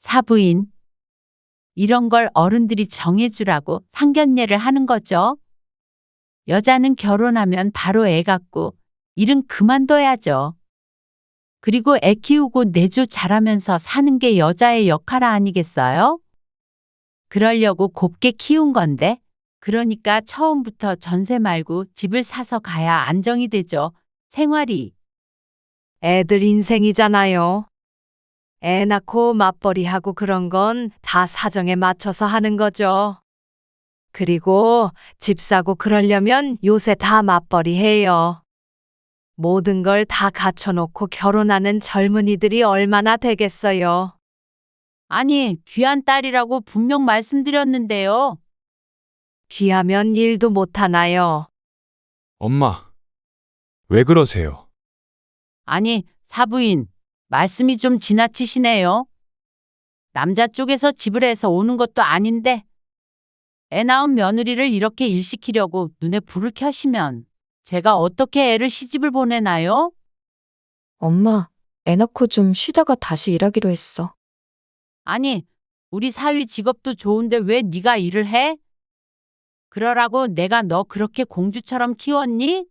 사부인. 이런 걸 어른들이 정해주라고 상견례를 하는 거죠. 여자는 결혼하면 바로 애 갖고 일은 그만둬야죠. 그리고 애 키우고 내조 잘하면서 사는 게 여자의 역할 아니겠어요? 그러려고 곱게 키운 건데, 그러니까 처음부터 전세 말고 집을 사서 가야 안정이 되죠. 생활이. 애들 인생이잖아요. 애 낳고 맞벌이하고 그런 건 다 사정에 맞춰서 하는 거죠. 그리고 집 사고 그러려면 요새 다 맞벌이 해요. 모든 걸 다 갖춰놓고 결혼하는 젊은이들이 얼마나 되겠어요. 아니, 귀한 딸이라고 분명 말씀드렸는데요. 귀하면 일도 못하나요? 엄마, 왜 그러세요? 아니, 사부인, 말씀이 좀 지나치시네요. 남자 쪽에서 집을 해서 오는 것도 아닌데, 애 낳은 며느리를 이렇게 일시키려고 눈에 불을 켜시면 제가 어떻게 애를 시집을 보내나요? 엄마, 애 낳고 좀 쉬다가 다시 일하기로 했어. 아니, 우리 사위 직업도 좋은데 왜 네가 일을 해? 그러라고 내가 너 그렇게 공주처럼 키웠니?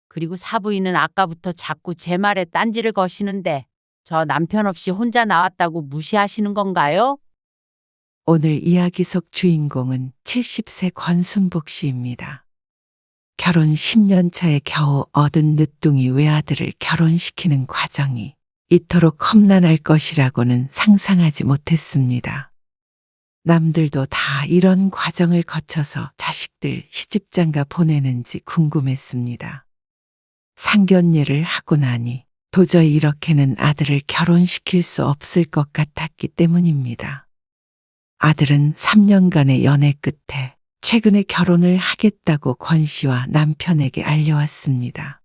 그리고 사부인은 아까부터 자꾸 제 말에 딴지를 거시는데 저 남편 없이 혼자 나왔다고 무시하시는 건가요? 오늘 이야기 속 주인공은 70세 권순복 씨입니다. 결혼 10년 차에 겨우 얻은 늦둥이 외아들을 결혼시키는 과정이 이토록 험난할 것이라고는 상상하지 못했습니다. 남들도 다 이런 과정을 거쳐서 자식들 시집장가 보내는지 궁금했습니다. 상견례를 하고 나니 도저히 이렇게는 아들을 결혼시킬 수 없을 것 같았기 때문입니다. 아들은 3년간의 연애 끝에 최근에 결혼을 하겠다고 권 씨와 남편에게 알려왔습니다.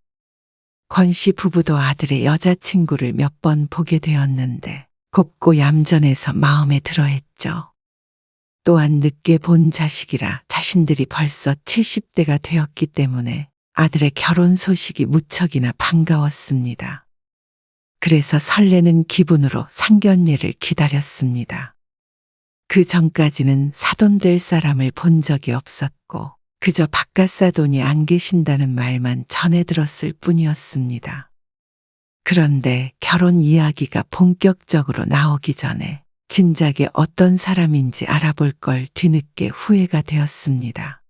권 씨 부부도 아들의 여자친구를 몇 번 보게 되었는데 곱고 얌전해서 마음에 들어했죠. 또한 늦게 본 자식이라 자신들이 벌써 70대가 되었기 때문에 아들의 결혼 소식이 무척이나 반가웠습니다. 그래서 설레는 기분으로 상견례를 기다렸습니다. 그 전까지는 사돈될 사람을 본 적이 없었고 그저 바깥사돈이 안 계신다는 말만 전해 들었을 뿐이었습니다. 그런데 결혼 이야기가 본격적으로 나오기 전에 진작에 어떤 사람인지 알아볼 걸 뒤늦게 후회가 되었습니다.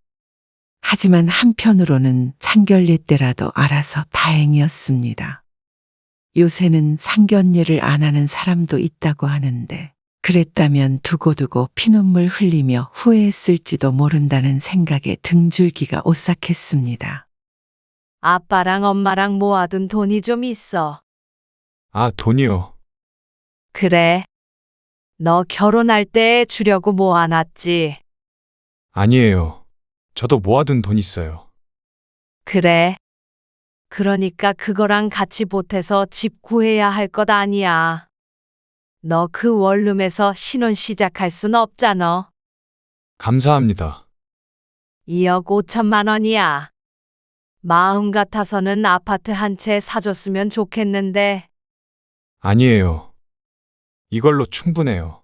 하지만 한편으로는 상견례 때라도 알아서 다행이었습니다. 요새는 상견례를 안 하는 사람도 있다고 하는데 그랬다면 두고두고 피눈물 흘리며 후회했을지도 모른다는 생각에 등줄기가 오싹했습니다. 아빠랑 엄마랑 모아둔 돈이 좀 있어. 아, 돈이요. 그래. 너 결혼할 때 주려고 모아놨지. 아니에요. 저도 모아둔 돈 있어요. 그래. 그러니까 그거랑 같이 보태서 집 구해야 할 것 아니야. 너 그 원룸에서 신혼 시작할 순 없잖아. 감사합니다. 2억 5천만 원이야. 마음 같아서는 아파트 한 채 사줬으면 좋겠는데. 아니에요. 이걸로 충분해요.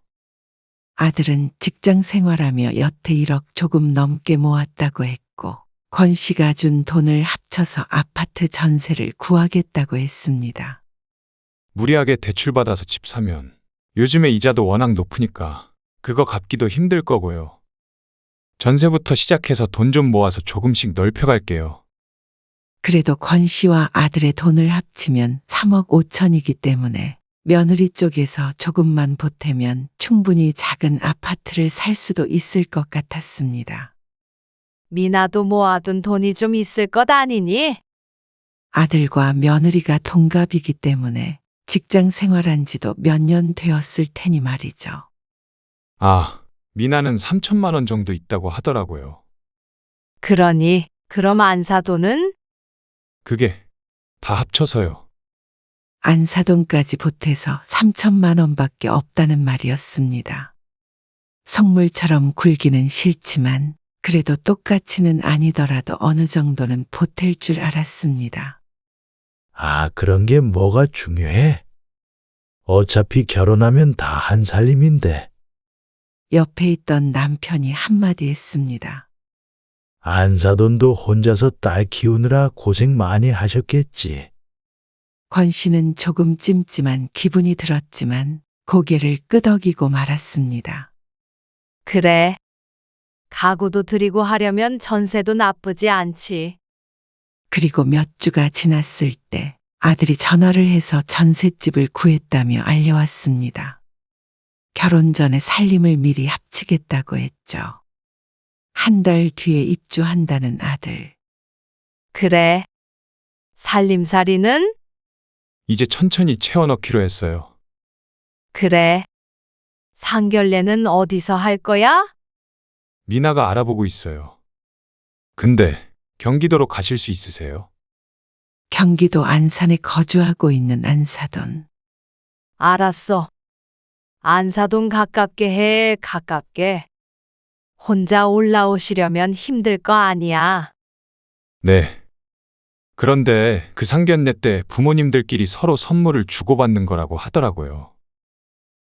아들은 직장 생활하며 여태 1억 조금 넘게 모았다고 했고 권 씨가 준 돈을 합쳐서 아파트 전세를 구하겠다고 했습니다. 무리하게 대출받아서 집 사면 요즘에 이자도 워낙 높으니까 그거 갚기도 힘들 거고요. 전세부터 시작해서 돈 좀 모아서 조금씩 넓혀갈게요. 그래도 권 씨와 아들의 돈을 합치면 3억 5천이기 때문에 며느리 쪽에서 조금만 보태면 충분히 작은 아파트를 살 수도 있을 것 같았습니다. 미나도 모아둔 돈이 좀 있을 것 아니니? 아들과 며느리가 동갑이기 때문에 직장 생활한 지도 몇 년 되었을 테니 말이죠. 아, 미나는 3천만 원 정도 있다고 하더라고요. 그러니 그럼 안사돈은? 그게 다 합쳐서요. 안사돈까지 보태서 3천만 원밖에 없다는 말이었습니다. 성물처럼 굴기는 싫지만 그래도 똑같이는 아니더라도 어느 정도는 보탤 줄 알았습니다. 아, 그런 게 뭐가 중요해? 어차피 결혼하면 다 한 살림인데. 옆에 있던 남편이 한마디 했습니다. 안사돈도 혼자서 딸 키우느라 고생 많이 하셨겠지. 권 씨는 조금 찜찜한 기분이 들었지만 고개를 끄덕이고 말았습니다. 그래. 가구도 드리고 하려면 전세도 나쁘지 않지. 그리고 몇 주가 지났을 때 아들이 전화를 해서 전셋집을 구했다며 알려왔습니다. 결혼 전에 살림을 미리 합치겠다고 했죠. 한 달 뒤에 입주한다는 아들. 그래. 살림살이는? 이제 천천히 채워넣기로 했어요. 그래. 상견례는 어디서 할 거야? 미나가 알아보고 있어요. 근데 경기도로 가실 수 있으세요? 경기도 안산에 거주하고 있는 안사돈. 알았어. 안사동 가깝게 해, 가깝게. 혼자 올라오시려면 힘들 거 아니야. 네. 그런데 그 상견례 때 부모님들끼리 서로 선물을 주고받는 거라고 하더라고요.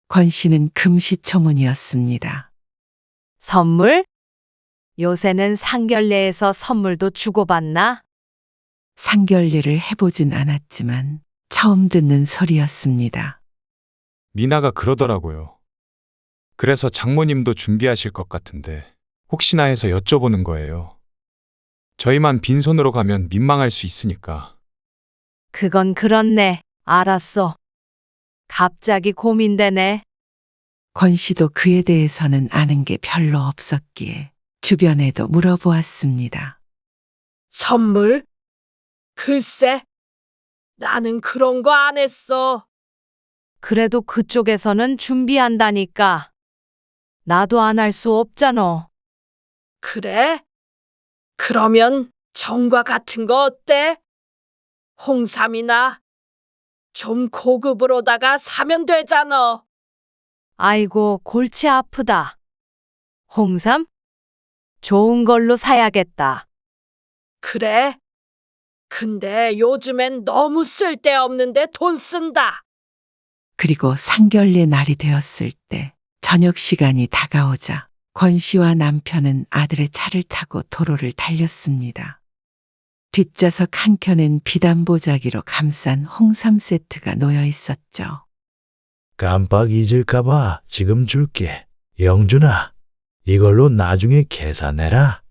권 씨는 금시초문이었습니다. 선물? 요새는 상견례에서 선물도 주고받나? 상견례를 해보진 않았지만 처음 듣는 소리였습니다. 미나가 그러더라고요. 그래서 장모님도 준비하실 것 같은데 혹시나 해서 여쭤보는 거예요. 저희만 빈손으로 가면 민망할 수 있으니까. 그건 그렇네. 알았어. 갑자기 고민되네. 권 씨도 그에 대해서는 아는 게 별로 없었기에 주변에도 물어보았습니다. 선물? 글쎄, 나는 그런 거 안 했어. 그래도 그쪽에서는 준비한다니까. 나도 안 할 수 없잖아. 그래? 그러면 정과 같은 거 어때? 홍삼이나 좀 고급으로다가 사면 되잖아. 아이고, 골치 아프다. 홍삼? 좋은 걸로 사야겠다. 그래? 근데 요즘엔 너무 쓸데없는데 돈 쓴다. 그리고 상견례 날이 되었을 때 저녁 시간이 다가오자 권 씨와 남편은 아들의 차를 타고 도로를 달렸습니다. 뒷좌석 한켠엔 비단보자기로 감싼 홍삼 세트가 놓여 있었죠. 깜빡 잊을까봐 지금 줄게. 영준아, 이걸로 나중에 계산해라.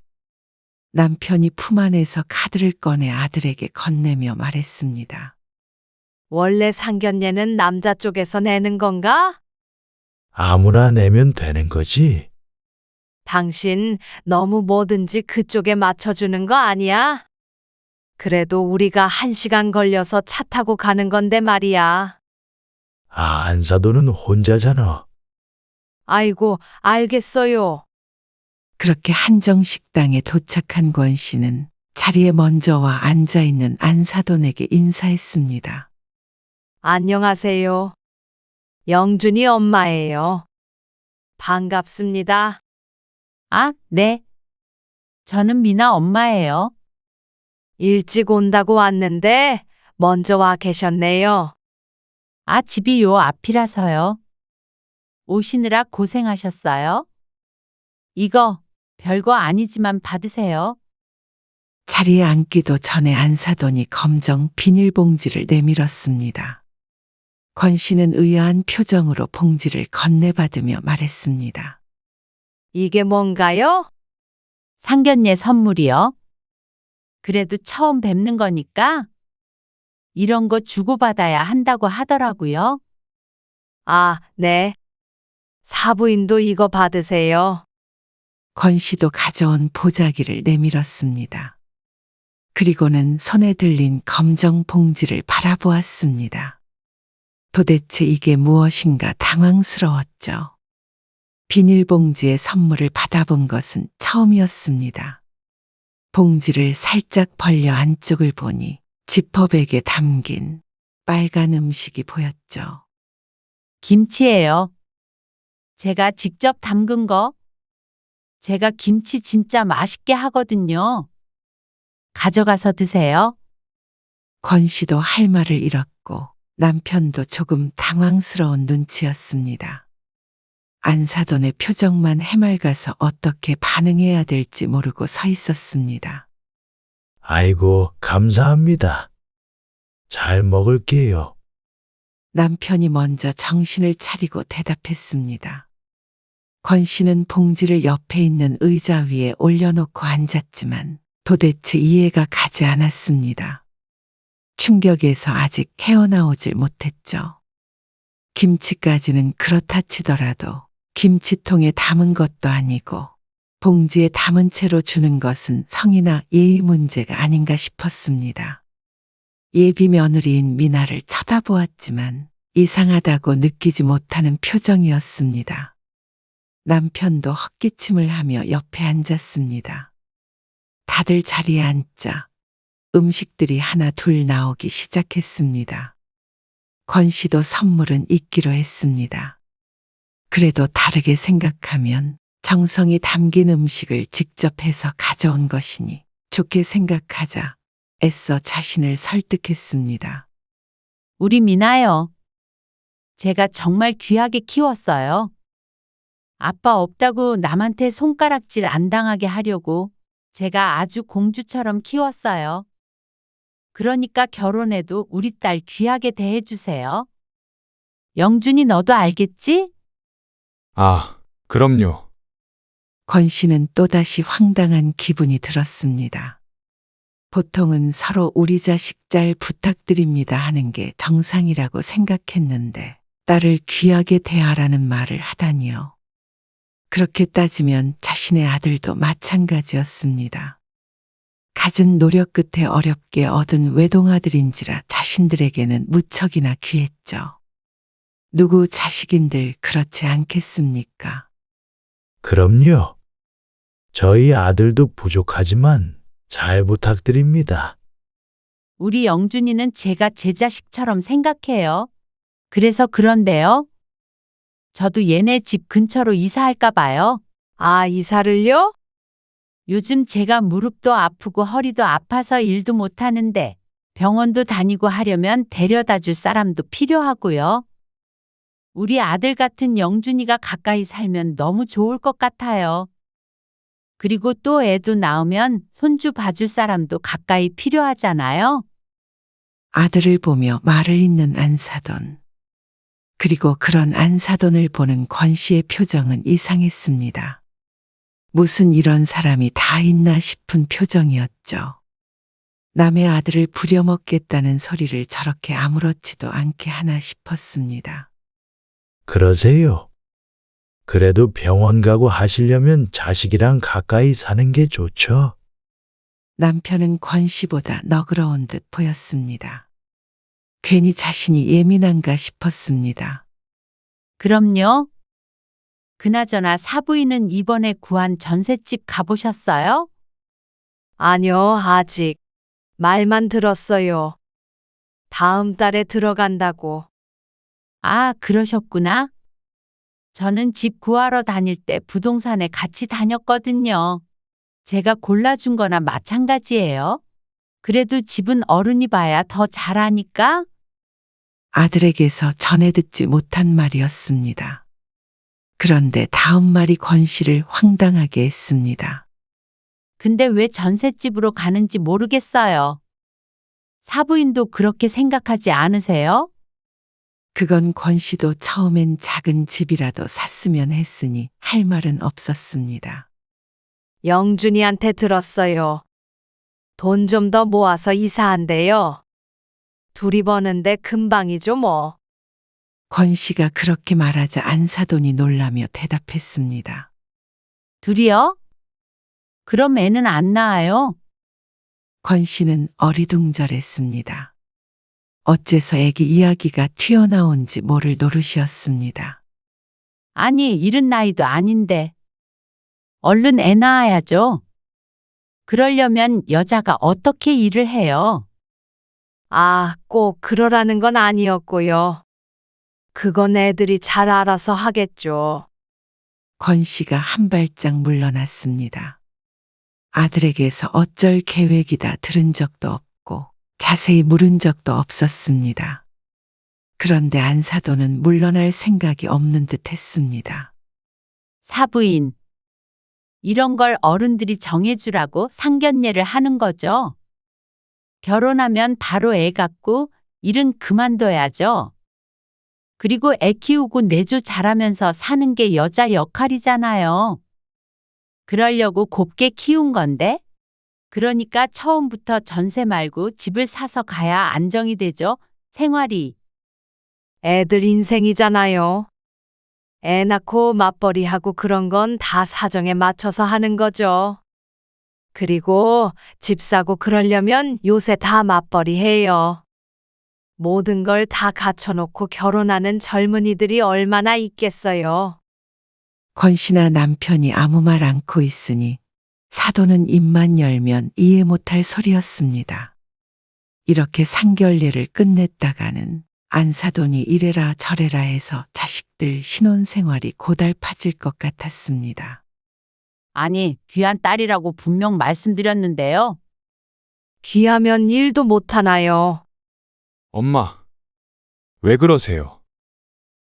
남편이 품 안에서 카드를 꺼내 아들에게 건네며 말했습니다. 원래 상견례는 남자 쪽에서 내는 건가? 아무나 내면 되는 거지. 당신 너무 뭐든지 그쪽에 맞춰주는 거 아니야? 그래도 우리가 1시간 걸려서 차 타고 가는 건데 말이야. 안사돈은 혼자잖아. 아이고, 알겠어요. 그렇게 한정식당에 도착한 권 씨는 자리에 먼저 와 앉아있는 안사돈에게 인사했습니다. 안녕하세요. 영준이 엄마예요. 반갑습니다. 아, 네. 저는 미나 엄마예요. 일찍 온다고 왔는데 먼저 와 계셨네요. 아, 집이 요 앞이라서요. 오시느라 고생하셨어요. 이거 별거 아니지만 받으세요. 자리에 앉기도 전에 안사돈이 검정 비닐봉지를 내밀었습니다. 권 씨는 의아한 표정으로 봉지를 건네받으며 말했습니다. 이게 뭔가요? 상견례 선물이요. 그래도 처음 뵙는 거니까 이런 거 주고받아야 한다고 하더라고요. 아, 네. 사부인도 이거 받으세요. 권 씨도 가져온 보자기를 내밀었습니다. 그리고는 손에 들린 검정 봉지를 바라보았습니다. 도대체 이게 무엇인가 당황스러웠죠. 비닐봉지에 선물을 받아본 것은 처음이었습니다. 봉지를 살짝 벌려 안쪽을 보니 지퍼백에 담긴 빨간 음식이 보였죠. 김치예요. 제가 직접 담근 거. 제가 김치 진짜 맛있게 하거든요. 가져가서 드세요. 권 씨도 할 말을 잃었고 남편도 조금 당황스러운 눈치였습니다. 안사돈의 표정만 해맑아서 어떻게 반응해야 될지 모르고 서 있었습니다. 아이고, 감사합니다. 잘 먹을게요. 남편이 먼저 정신을 차리고 대답했습니다. 권 씨는 봉지를 옆에 있는 의자 위에 올려놓고 앉았지만 도대체 이해가 가지 않았습니다. 충격에서 아직 헤어나오질 못했죠. 김치까지는 그렇다 치더라도 김치통에 담은 것도 아니고 봉지에 담은 채로 주는 것은 성이나 예의 문제가 아닌가 싶었습니다. 예비 며느리인 미나를 쳐다보았지만 이상하다고 느끼지 못하는 표정이었습니다. 남편도 헛기침을 하며 옆에 앉았습니다. 다들 자리에 앉자 음식들이 하나 둘 나오기 시작했습니다. 권 씨도 선물은 있기로 했습니다. 그래도 다르게 생각하면 정성이 담긴 음식을 직접 해서 가져온 것이니 좋게 생각하자 애써 자신을 설득했습니다. 우리 미나요. 제가 정말 귀하게 키웠어요. 아빠 없다고 남한테 손가락질 안 당하게 하려고 제가 아주 공주처럼 키웠어요. 그러니까 결혼해도 우리 딸 귀하게 대해주세요. 영준이 너도 알겠지? 아, 그럼요. 권 씨는 또다시 황당한 기분이 들었습니다. 보통은 서로 우리 자식 잘 부탁드립니다 하는 게 정상이라고 생각했는데 딸을 귀하게 대하라는 말을 하다니요. 그렇게 따지면 자신의 아들도 마찬가지였습니다. 갖은 노력 끝에 어렵게 얻은 외동아들인지라 자신들에게는 무척이나 귀했죠. 누구 자식인들 그렇지 않겠습니까? 그럼요. 저희 아들도 부족하지만 잘 부탁드립니다. 우리 영준이는 제가 제 자식처럼 생각해요. 그래서 그런데요. 저도 얘네 집 근처로 이사할까 봐요. 아, 이사를요? 요즘 제가 무릎도 아프고 허리도 아파서 일도 못하는데 병원도 다니고 하려면 데려다 줄 사람도 필요하고요. 우리 아들 같은 영준이가 가까이 살면 너무 좋을 것 같아요. 그리고 또 애도 낳으면 손주 봐줄 사람도 가까이 필요하잖아요. 아들을 보며 말을 잇는 안사돈. 그리고 그런 안사돈을 보는 권 씨의 표정은 이상했습니다. 무슨 이런 사람이 다 있나 싶은 표정이었죠. 남의 아들을 부려먹겠다는 소리를 저렇게 아무렇지도 않게 하나 싶었습니다. 그러세요. 그래도 병원 가고 하시려면 자식이랑 가까이 사는 게 좋죠. 남편은 권 씨보다 너그러운 듯 보였습니다. 괜히 자신이 예민한가 싶었습니다. 그럼요. 그나저나 사부인은 이번에 구한 전셋집 가보셨어요? 아니요, 아직. 말만 들었어요. 다음 달에 들어간다고. 아, 그러셨구나. 저는 집 구하러 다닐 때 부동산에 같이 다녔거든요. 제가 골라준 거나 마찬가지예요. 그래도 집은 어른이 봐야 더 잘 아니까? 아들에게서 전해 듣지 못한 말이었습니다. 그런데 다음 말이 권 씨를 황당하게 했습니다. 근데 왜 전셋집으로 가는지 모르겠어요. 사부인도 그렇게 생각하지 않으세요? 그건 권 씨도 처음엔 작은 집이라도 샀으면 했으니 할 말은 없었습니다. 영준이한테 들었어요. 돈 좀 더 모아서 이사한대요. 둘이 버는데 금방이죠 뭐. 권 씨가 그렇게 말하자 안사돈이 놀라며 대답했습니다. 둘이요? 그럼 애는 안 낳아요. 권 씨는 어리둥절했습니다. 어째서 애기 이야기가 튀어나온지 모를 노릇이었습니다. 아니, 이른 나이도 아닌데. 얼른 애 낳아야죠. 그러려면 여자가 어떻게 일을 해요? 아, 꼭 그러라는 건 아니었고요. 그건 애들이 잘 알아서 하겠죠. 권 씨가 한 발짝 물러났습니다. 아들에게서 어쩔 계획이다 들은 적도 없고 자세히 물은 적도 없었습니다. 그런데 안사돈은 물러날 생각이 없는 듯 했습니다. 사부인. 이런 걸 어른들이 정해주라고 상견례를 하는 거죠. 결혼하면 바로 애 갖고 일은 그만둬야죠. 그리고 애 키우고 내조 잘하면서 사는 게 여자 역할이잖아요. 그러려고 곱게 키운 건데? 그러니까 처음부터 전세 말고 집을 사서 가야 안정이 되죠, 생활이. 애들 인생이잖아요. 애 낳고 맞벌이하고 그런 건 다 사정에 맞춰서 하는 거죠. 그리고 집 사고 그러려면 요새 다 맞벌이 해요. 모든 걸 다 갖춰놓고 결혼하는 젊은이들이 얼마나 있겠어요. 권씨나 남편이 아무 말 않고 있으니 사돈은 입만 열면 이해 못할 소리였습니다. 이렇게 상견례를 끝냈다가는 안사돈이 이래라 저래라 해서 자식들 신혼생활이 고달파질 것 같았습니다. 아니, 귀한 딸이라고 분명 말씀드렸는데요. 귀하면 일도 못하나요? 엄마, 왜 그러세요?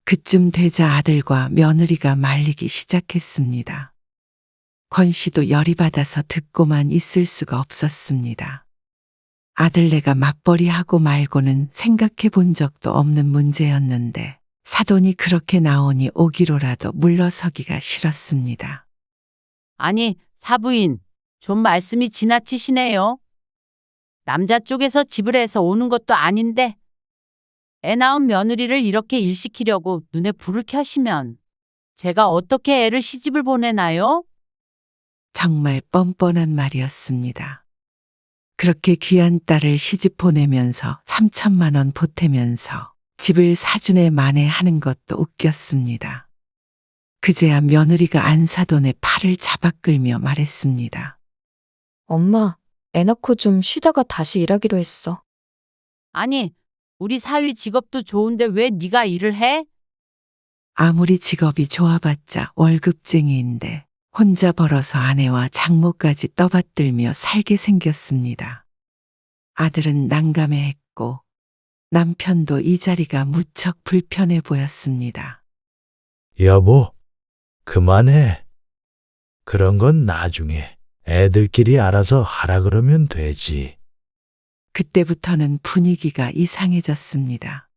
그쯤 되자 아들과 며느리가 말리기 시작했습니다. 권씨도 열이 받아서 듣고만 있을 수가 없었습니다. 아들네가 맞벌이하고 말고는 생각해 본 적도 없는 문제였는데 사돈이 그렇게 나오니 오기로라도 물러서기가 싫었습니다. 아니, 사부인, 좀 말씀이 지나치시네요. 남자 쪽에서 집을 해서 오는 것도 아닌데 애 낳은 며느리를 이렇게 일시키려고 눈에 불을 켜시면 제가 어떻게 애를 시집을 보내나요? 정말 뻔뻔한 말이었습니다. 그렇게 귀한 딸을 시집 보내면서 3천만 원 보태면서 집을 사준에 만회하는 것도 웃겼습니다. 그제야 며느리가 안사돈의 팔을 잡아 끌며 말했습니다. 엄마, 애 낳고 좀 쉬다가 다시 일하기로 했어. 아니, 우리 사위 직업도 좋은데 왜 네가 일을 해? 아무리 직업이 좋아봤자 월급쟁이인데 혼자 벌어서 아내와 장모까지 떠받들며 살게 생겼습니다. 아들은 난감해했고 남편도 이 자리가 무척 불편해 보였습니다. 여보, 그만해. 그런 건 나중에 애들끼리 알아서 하라 그러면 되지. 그때부터는 분위기가 이상해졌습니다.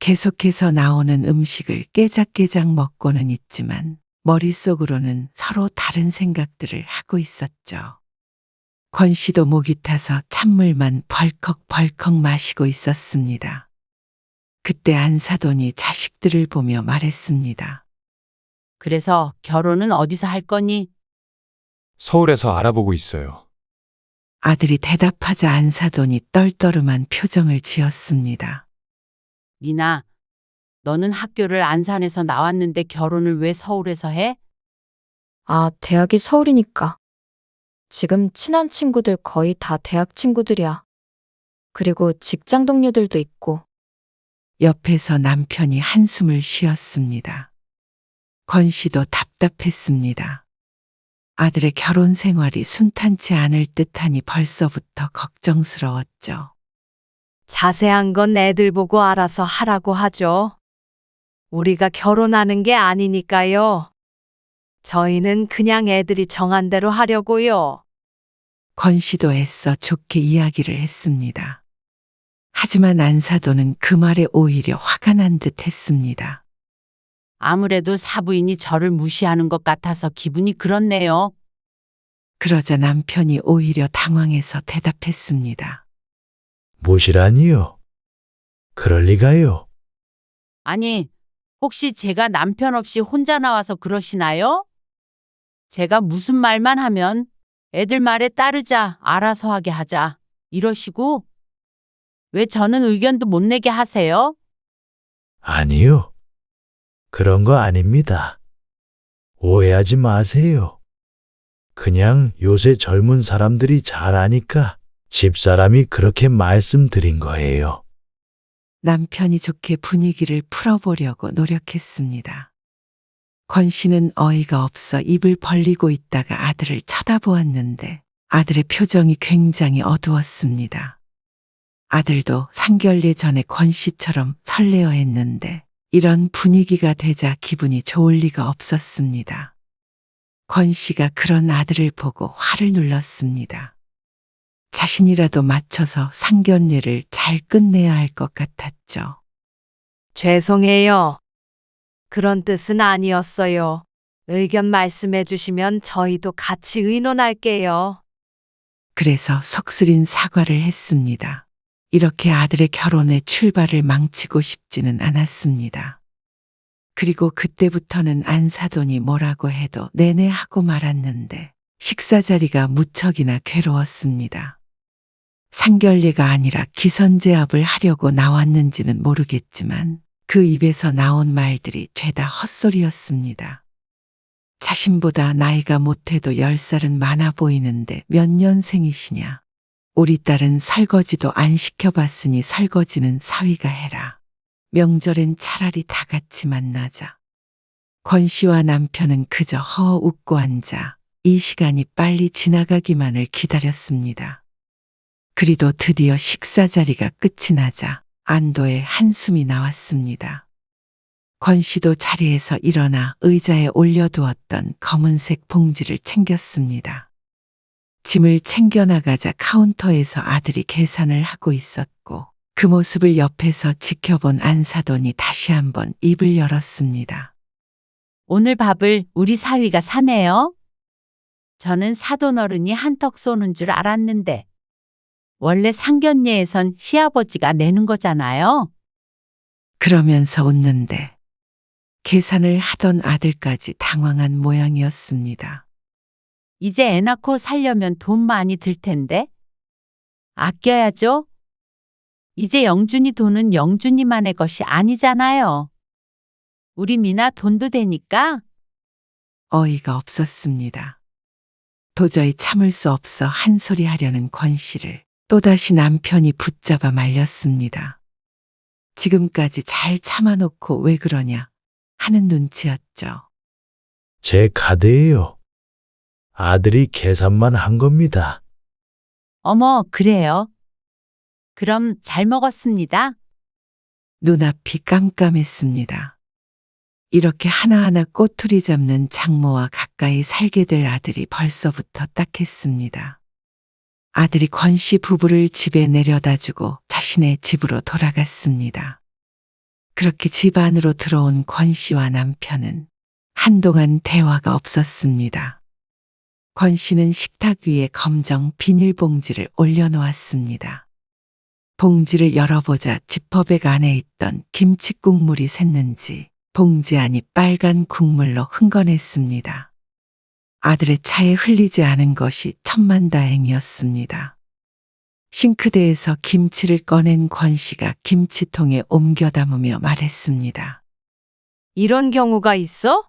계속해서 나오는 음식을 깨작깨작 먹고는 있지만 머릿속으로는 서로 다른 생각들을 하고 있었죠. 권씨도 목이 타서 찬물만 벌컥벌컥 마시고 있었습니다. 그때 안사돈이 자식들을 보며 말했습니다. 그래서 결혼은 어디서 할 거니? 서울에서 알아보고 있어요. 아들이 대답하자 안사돈이 떨떠름한 표정을 지었습니다. 미나, 너는 학교를 안산에서 나왔는데 결혼을 왜 서울에서 해? 아, 대학이 서울이니까. 지금 친한 친구들 거의 다 대학 친구들이야. 그리고 직장 동료들도 있고. 옆에서 남편이 한숨을 쉬었습니다. 권씨도 답답했습니다. 아들의 결혼 생활이 순탄치 않을 듯하니 벌써부터 걱정스러웠죠. 자세한 건 애들 보고 알아서 하라고 하죠. 우리가 결혼하는 게 아니니까요. 저희는 그냥 애들이 정한 대로 하려고요. 권씨도 애써 좋게 이야기를 했습니다. 하지만 안사돈은 그 말에 오히려 화가 난 듯 했습니다. 아무래도 사부인이 저를 무시하는 것 같아서 기분이 그렇네요. 그러자 남편이 오히려 당황해서 대답했습니다. 무시라니요? 그럴 리가요. 아니, 혹시 제가 남편 없이 혼자 나와서 그러시나요? 제가 무슨 말만 하면 애들 말에 따르자, 알아서 하게 하자, 이러시고 왜 저는 의견도 못 내게 하세요? 아니요. 그런 거 아닙니다. 오해하지 마세요. 그냥 요새 젊은 사람들이 잘 아니까 집사람이 그렇게 말씀드린 거예요. 남편이 좋게 분위기를 풀어보려고 노력했습니다. 권씨는 어이가 없어 입을 벌리고 있다가 아들을 쳐다보았는데 아들의 표정이 굉장히 어두웠습니다. 아들도 상견례 전에 권 씨처럼 설레어 했는데 이런 분위기가 되자 기분이 좋을 리가 없었습니다. 권 씨가 그런 아들을 보고 화를 눌렀습니다. 자신이라도 맞춰서 상견례를 잘 끝내야 할 것 같았죠. 죄송해요. 그런 뜻은 아니었어요. 의견 말씀해 주시면 저희도 같이 의논할게요. 그래서 속쓰린 사과를 했습니다. 이렇게 아들의 결혼의 출발을 망치고 싶지는 않았습니다. 그리고 그때부터는 안사돈이 뭐라고 해도 내내 하고 말았는데 식사 자리가 무척이나 괴로웠습니다. 상견례가 아니라 기선제압을 하려고 나왔는지는 모르겠지만 그 입에서 나온 말들이 죄다 헛소리였습니다. 자신보다 나이가 못해도 10살은 많아 보이는데 몇 년생이시냐. 우리 딸은 설거지도 안 시켜봤으니 설거지는 사위가 해라. 명절엔 차라리 다 같이 만나자. 권 씨와 남편은 그저 허 웃고 앉아 이 시간이 빨리 지나가기만을 기다렸습니다. 그리도 드디어 식사 자리가 끝이 나자 안도의 한숨이 나왔습니다. 권 씨도 자리에서 일어나 의자에 올려두었던 검은색 봉지를 챙겼습니다. 짐을 챙겨나가자 카운터에서 아들이 계산을 하고 있었고 그 모습을 옆에서 지켜본 안사돈이 다시 한번 입을 열었습니다. 오늘 밥을 우리 사위가 사네요. 저는 사돈 어른이 한턱 쏘는 줄 알았는데 원래 상견례에선 시아버지가 내는 거잖아요. 그러면서 웃는데 계산을 하던 아들까지 당황한 모양이었습니다. 이제 애 낳고 살려면 돈 많이 들 텐데. 아껴야죠. 이제 영준이 돈은 영준이만의 것이 아니잖아요. 우리 미나 돈도 되니까. 어이가 없었습니다. 도저히 참을 수 없어 한 소리 하려는 권 씨를 또다시 남편이 붙잡아 말렸습니다. 지금까지 잘 참아놓고 왜 그러냐 하는 눈치였죠. 제 카드예요. 아들이 계산만 한 겁니다. 어머, 그래요? 그럼 잘 먹었습니다. 눈앞이 깜깜했습니다. 이렇게 하나하나 꼬투리 잡는 장모와 가까이 살게 될 아들이 벌써부터 딱했습니다. 아들이 권 씨 부부를 집에 내려다주고 자신의 집으로 돌아갔습니다. 그렇게 집 안으로 들어온 권 씨와 남편은 한동안 대화가 없었습니다. 권 씨는 식탁 위에 검정 비닐봉지를 올려놓았습니다. 봉지를 열어보자 지퍼백 안에 있던 김치 국물이 샜는지 봉지 안이 빨간 국물로 흥건했습니다. 아들의 차에 흘리지 않은 것이 천만다행이었습니다. 싱크대에서 김치를 꺼낸 권 씨가 김치통에 옮겨 담으며 말했습니다. 이런 경우가 있어?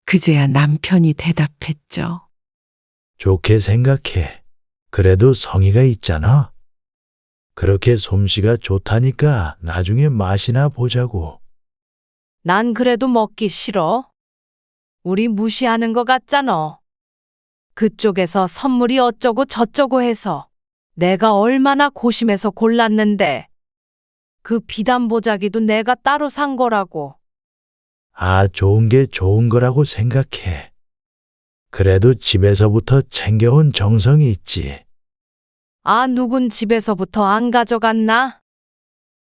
그제야 남편이 대답했죠. 좋게 생각해. 그래도 성의가 있잖아. 그렇게 솜씨가 좋다니까 나중에 맛이나 보자고. 난 그래도 먹기 싫어. 우리 무시하는 것 같잖아. 그쪽에서 선물이 어쩌고 저쩌고 해서 내가 얼마나 고심해서 골랐는데 그 비단 보자기도 내가 따로 산 거라고. 아, 좋은 게 좋은 거라고 생각해. 그래도 집에서부터 챙겨온 정성이 있지. 아, 누군 집에서부터 안 가져갔나?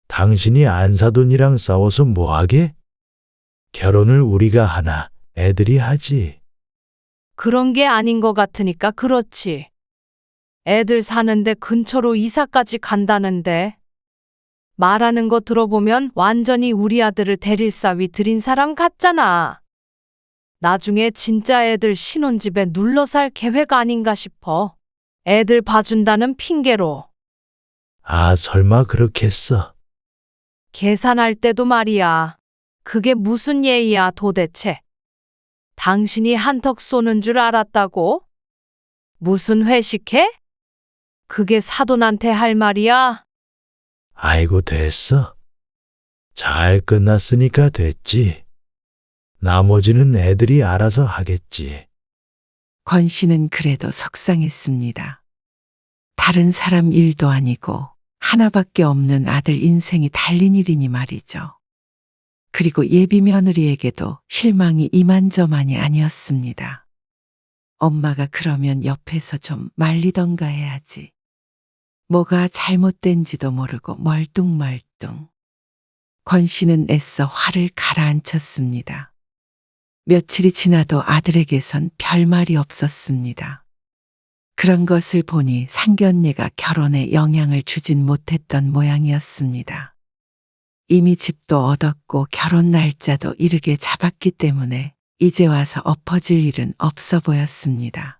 당신이 안사돈이랑 싸워서 뭐하게? 결혼을 우리가 하나, 애들이 하지. 그런 게 아닌 것 같으니까 그렇지. 애들 사는데 근처로 이사까지 간다는데. 말하는 거 들어보면 완전히 우리 아들을 데릴 사위 들인 사람 같잖아. 나중에 진짜 애들 신혼집에 눌러 살 계획 아닌가 싶어. 애들 봐준다는 핑계로. 아, 설마 그렇겠어? 계산할 때도 말이야. 그게 무슨 예의야 도대체. 당신이 한턱 쏘는 줄 알았다고? 무슨 회식해? 그게 사돈한테 할 말이야? 아이고, 됐어. 잘 끝났으니까 됐지. 나머지는 애들이 알아서 하겠지. 권 씨는 그래도 속상했습니다. 다른 사람 일도 아니고 하나밖에 없는 아들 인생이 달린 일이니 말이죠. 그리고 예비 며느리에게도 실망이 이만저만이 아니었습니다. 엄마가 그러면 옆에서 좀 말리던가 해야지. 뭐가 잘못된지도 모르고 멀뚱멀뚱. 권 씨는 애써 화를 가라앉혔습니다. 며칠이 지나도 아들에게선 별말이 없었습니다. 그런 것을 보니 상견례가 결혼에 영향을 주진 못했던 모양이었습니다. 이미 집도 얻었고 결혼 날짜도 이르게 잡았기 때문에 이제 와서 엎어질 일은 없어 보였습니다.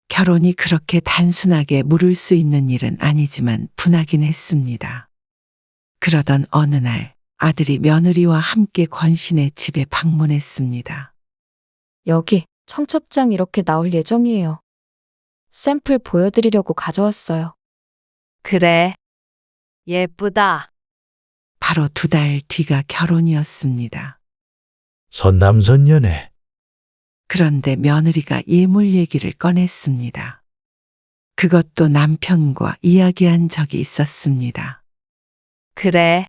결혼이 그렇게 단순하게 물을 수 있는 일은 아니지만 분하긴 했습니다. 그러던 어느 날 아들이 며느리와 함께 권신의 집에 방문했습니다. 여기 청첩장 이렇게 나올 예정이에요. 샘플 보여드리려고 가져왔어요. 그래. 예쁘다. 바로 2달 뒤가 결혼이었습니다. 선남선녀네. 그런데 며느리가 예물 얘기를 꺼냈습니다. 그것도 남편과 이야기한 적이 있었습니다. 그래.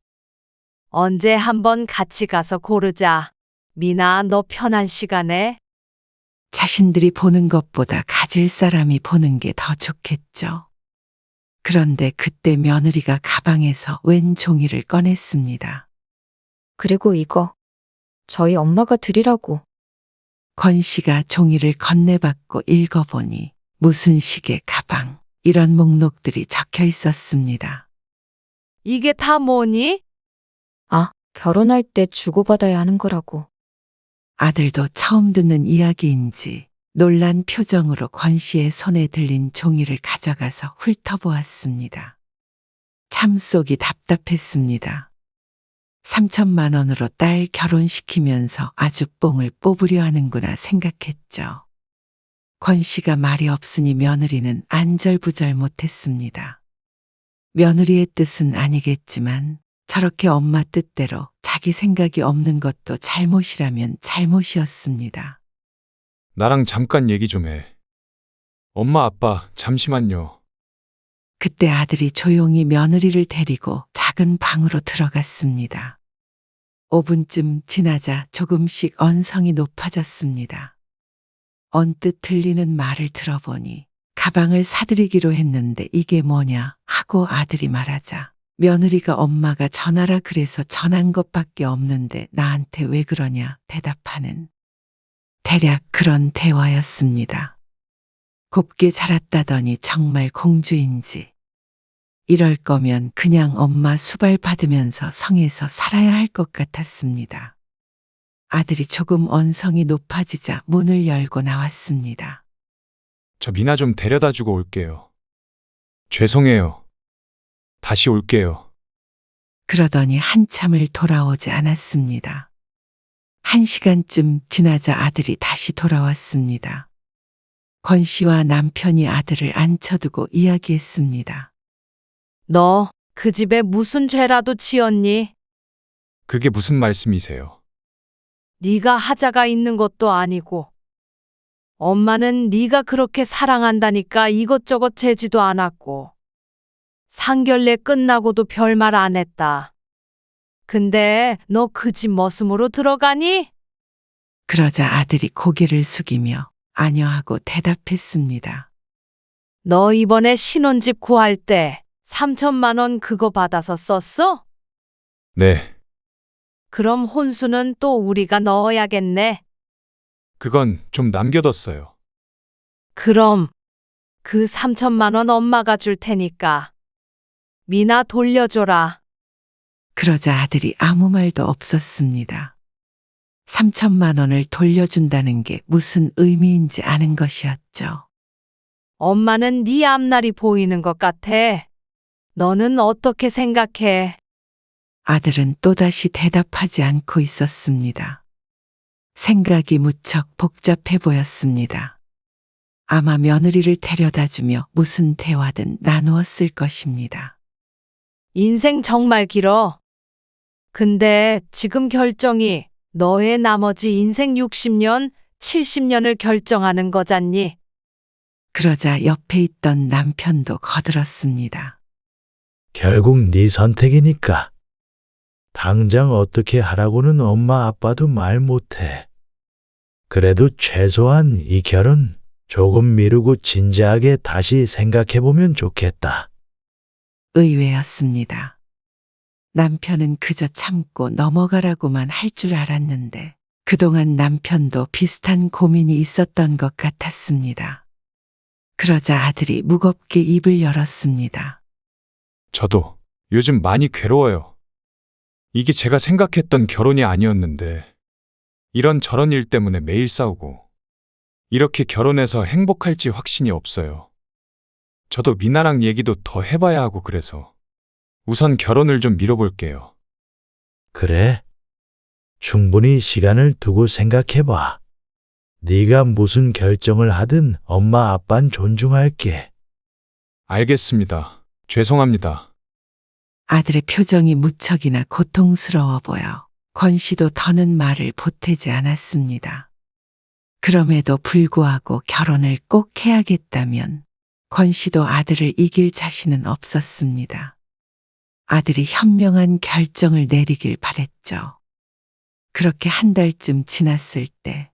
언제 한번 같이 가서 고르자. 미나, 너 편한 시간에? 자신들이 보는 것보다 가질 사람이 보는 게 더 좋겠죠. 그런데 그때 며느리가 가방에서 웬 종이를 꺼냈습니다. 그리고 이거 저희 엄마가 드리라고. 권 씨가 종이를 건네받고 읽어보니 무슨 시계, 가방 이런 목록들이 적혀 있었습니다. 이게 다 뭐니? 아, 결혼할 때 주고받아야 하는 거라고. 아들도 처음 듣는 이야기인지 놀란 표정으로 권 씨의 손에 들린 종이를 가져가서 훑어보았습니다. 참 속이 답답했습니다. 3천만 원으로 딸 결혼시키면서 아주 뽕을 뽑으려 하는구나 생각했죠. 권 씨가 말이 없으니 며느리는 안절부절 못했습니다. 며느리의 뜻은 아니겠지만 저렇게 엄마 뜻대로 자기 생각이 없는 것도 잘못이라면 잘못이었습니다. 나랑 잠깐 얘기 좀 해. 엄마, 아빠, 잠시만요. 그때 아들이 조용히 며느리를 데리고 작은 방으로 들어갔습니다. 5분쯤 지나자 조금씩 언성이 높아졌습니다. 언뜻 들리는 말을 들어보니 가방을 사드리기로 했는데 이게 뭐냐 하고 아들이 말하자 며느리가 엄마가 전하라 그래서 전한 것밖에 없는데 나한테 왜 그러냐 대답하는 대략 그런 대화였습니다. 곱게 자랐다더니 정말 공주인지. 이럴 거면 그냥 엄마 수발 받으면서 성에서 살아야 할 것 같았습니다. 아들이 조금 언성이 높아지자 문을 열고 나왔습니다. 저 미나 좀 데려다 주고 올게요. 죄송해요. 다시 올게요. 그러더니 한참을 돌아오지 않았습니다. 1시간쯤 지나자 아들이 다시 돌아왔습니다. 권 씨와 남편이 아들을 앉혀두고 이야기했습니다. 너 그 집에 무슨 죄라도 지었니? 그게 무슨 말씀이세요? 네가 하자가 있는 것도 아니고. 엄마는 네가 그렇게 사랑한다니까 이것저것 재지도 않았고. 상견례 끝나고도 별말 안 했다. 근데 너 그 집 머슴으로 들어가니? 그러자 아들이 고개를 숙이며 아뇨 하고 대답했습니다. 너 이번에 신혼집 구할 때 3천만 원 그거 받아서 썼어? 네, 그럼 혼수는 또 우리가 넣어야겠네. 그건 좀 남겨뒀어요. 그럼 그 3천만 원 엄마가 줄 테니까 미나 돌려줘라. 그러자 아들이 아무 말도 없었습니다. 3천만 원을 돌려준다는 게 무슨 의미인지 아는 것이었죠. 엄마는 네 앞날이 보이는 것 같아. 너는 어떻게 생각해? 아들은 또다시 대답하지 않고 있었습니다. 생각이 무척 복잡해 보였습니다. 아마 며느리를 데려다주며 무슨 대화든 나누었을 것입니다. 인생 정말 길어. 근데 지금 결정이 너의 나머지 인생 60년, 70년을 결정하는 거잖니. 그러자 옆에 있던 남편도 거들었습니다. 결국 네 선택이니까. 당장 어떻게 하라고는 엄마 아빠도 말 못해. 그래도 최소한 이 결혼 조금 미루고 진지하게 다시 생각해보면 좋겠다. 의외였습니다. 남편은 그저 참고 넘어가라고만 할 줄 알았는데 그동안 남편도 비슷한 고민이 있었던 것 같았습니다. 그러자 아들이 무겁게 입을 열었습니다. 저도 요즘 많이 괴로워요. 이게 제가 생각했던 결혼이 아니었는데 이런저런 일 때문에 매일 싸우고 이렇게 결혼해서 행복할지 확신이 없어요. 저도 미나랑 얘기도 더 해봐야 하고 그래서 우선 결혼을 좀 미뤄볼게요. 그래? 충분히 시간을 두고 생각해봐. 네가 무슨 결정을 하든 엄마 아빠는 존중할게. 알겠습니다. 죄송합니다. 아들의 표정이 무척이나 고통스러워 보여 권 씨도 더는 말을 보태지 않았습니다. 그럼에도 불구하고 결혼을 꼭 해야겠다면 권 씨도 아들을 이길 자신은 없었습니다. 아들이 현명한 결정을 내리길 바랬죠. 그렇게 한 달쯤 지났을 때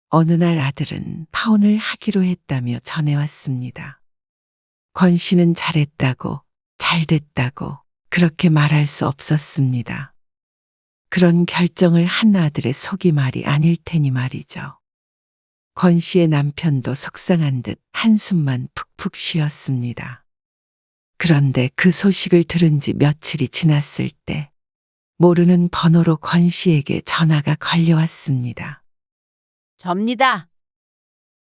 어느 날 아들은 파혼을 하기로 했다며 전해왔습니다. 권 씨는 잘했다고, 잘됐다고 그렇게 말할 수 없었습니다. 그런 결정을 한 아들의 속이 말이 아닐 테니 말이죠. 권 씨의 남편도 속상한 듯 한숨만 푹푹 쉬었습니다. 그런데 그 소식을 들은 지 며칠이 지났을 때 모르는 번호로 권 씨에게 전화가 걸려왔습니다. 접니다.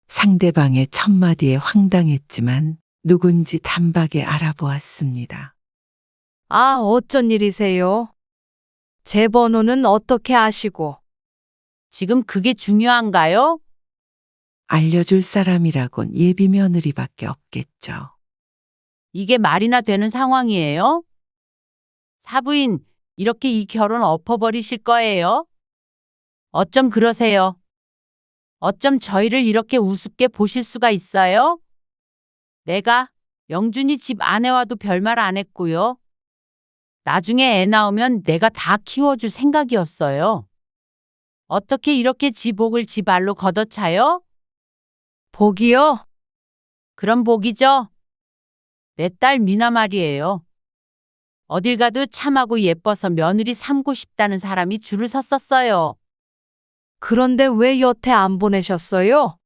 상대방의 첫마디에 황당했지만 누군지 단박에 알아보았습니다. 아, 어쩐 일이세요? 제 번호는 어떻게 아시고? 지금 그게 중요한가요? 알려줄 사람이라곤 예비 며느리밖에 없겠죠. 이게 말이나 되는 상황이에요? 사부인, 이렇게 이 결혼 엎어버리실 거예요? 어쩜 그러세요? 어쩜 저희를 이렇게 우습게 보실 수가 있어요? 내가 영준이 집 아내와도 별말 안 했고요. 나중에 애 낳으면 내가 다 키워줄 생각이었어요. 어떻게 이렇게 지 복을 지 발로 걷어차요? 복이요? 그럼 복이죠. 내 딸 미나 말이에요. 어딜 가도 참하고 예뻐서 며느리 삼고 싶다는 사람이 줄을 섰었어요. 그런데 왜 여태 안 보내셨어요?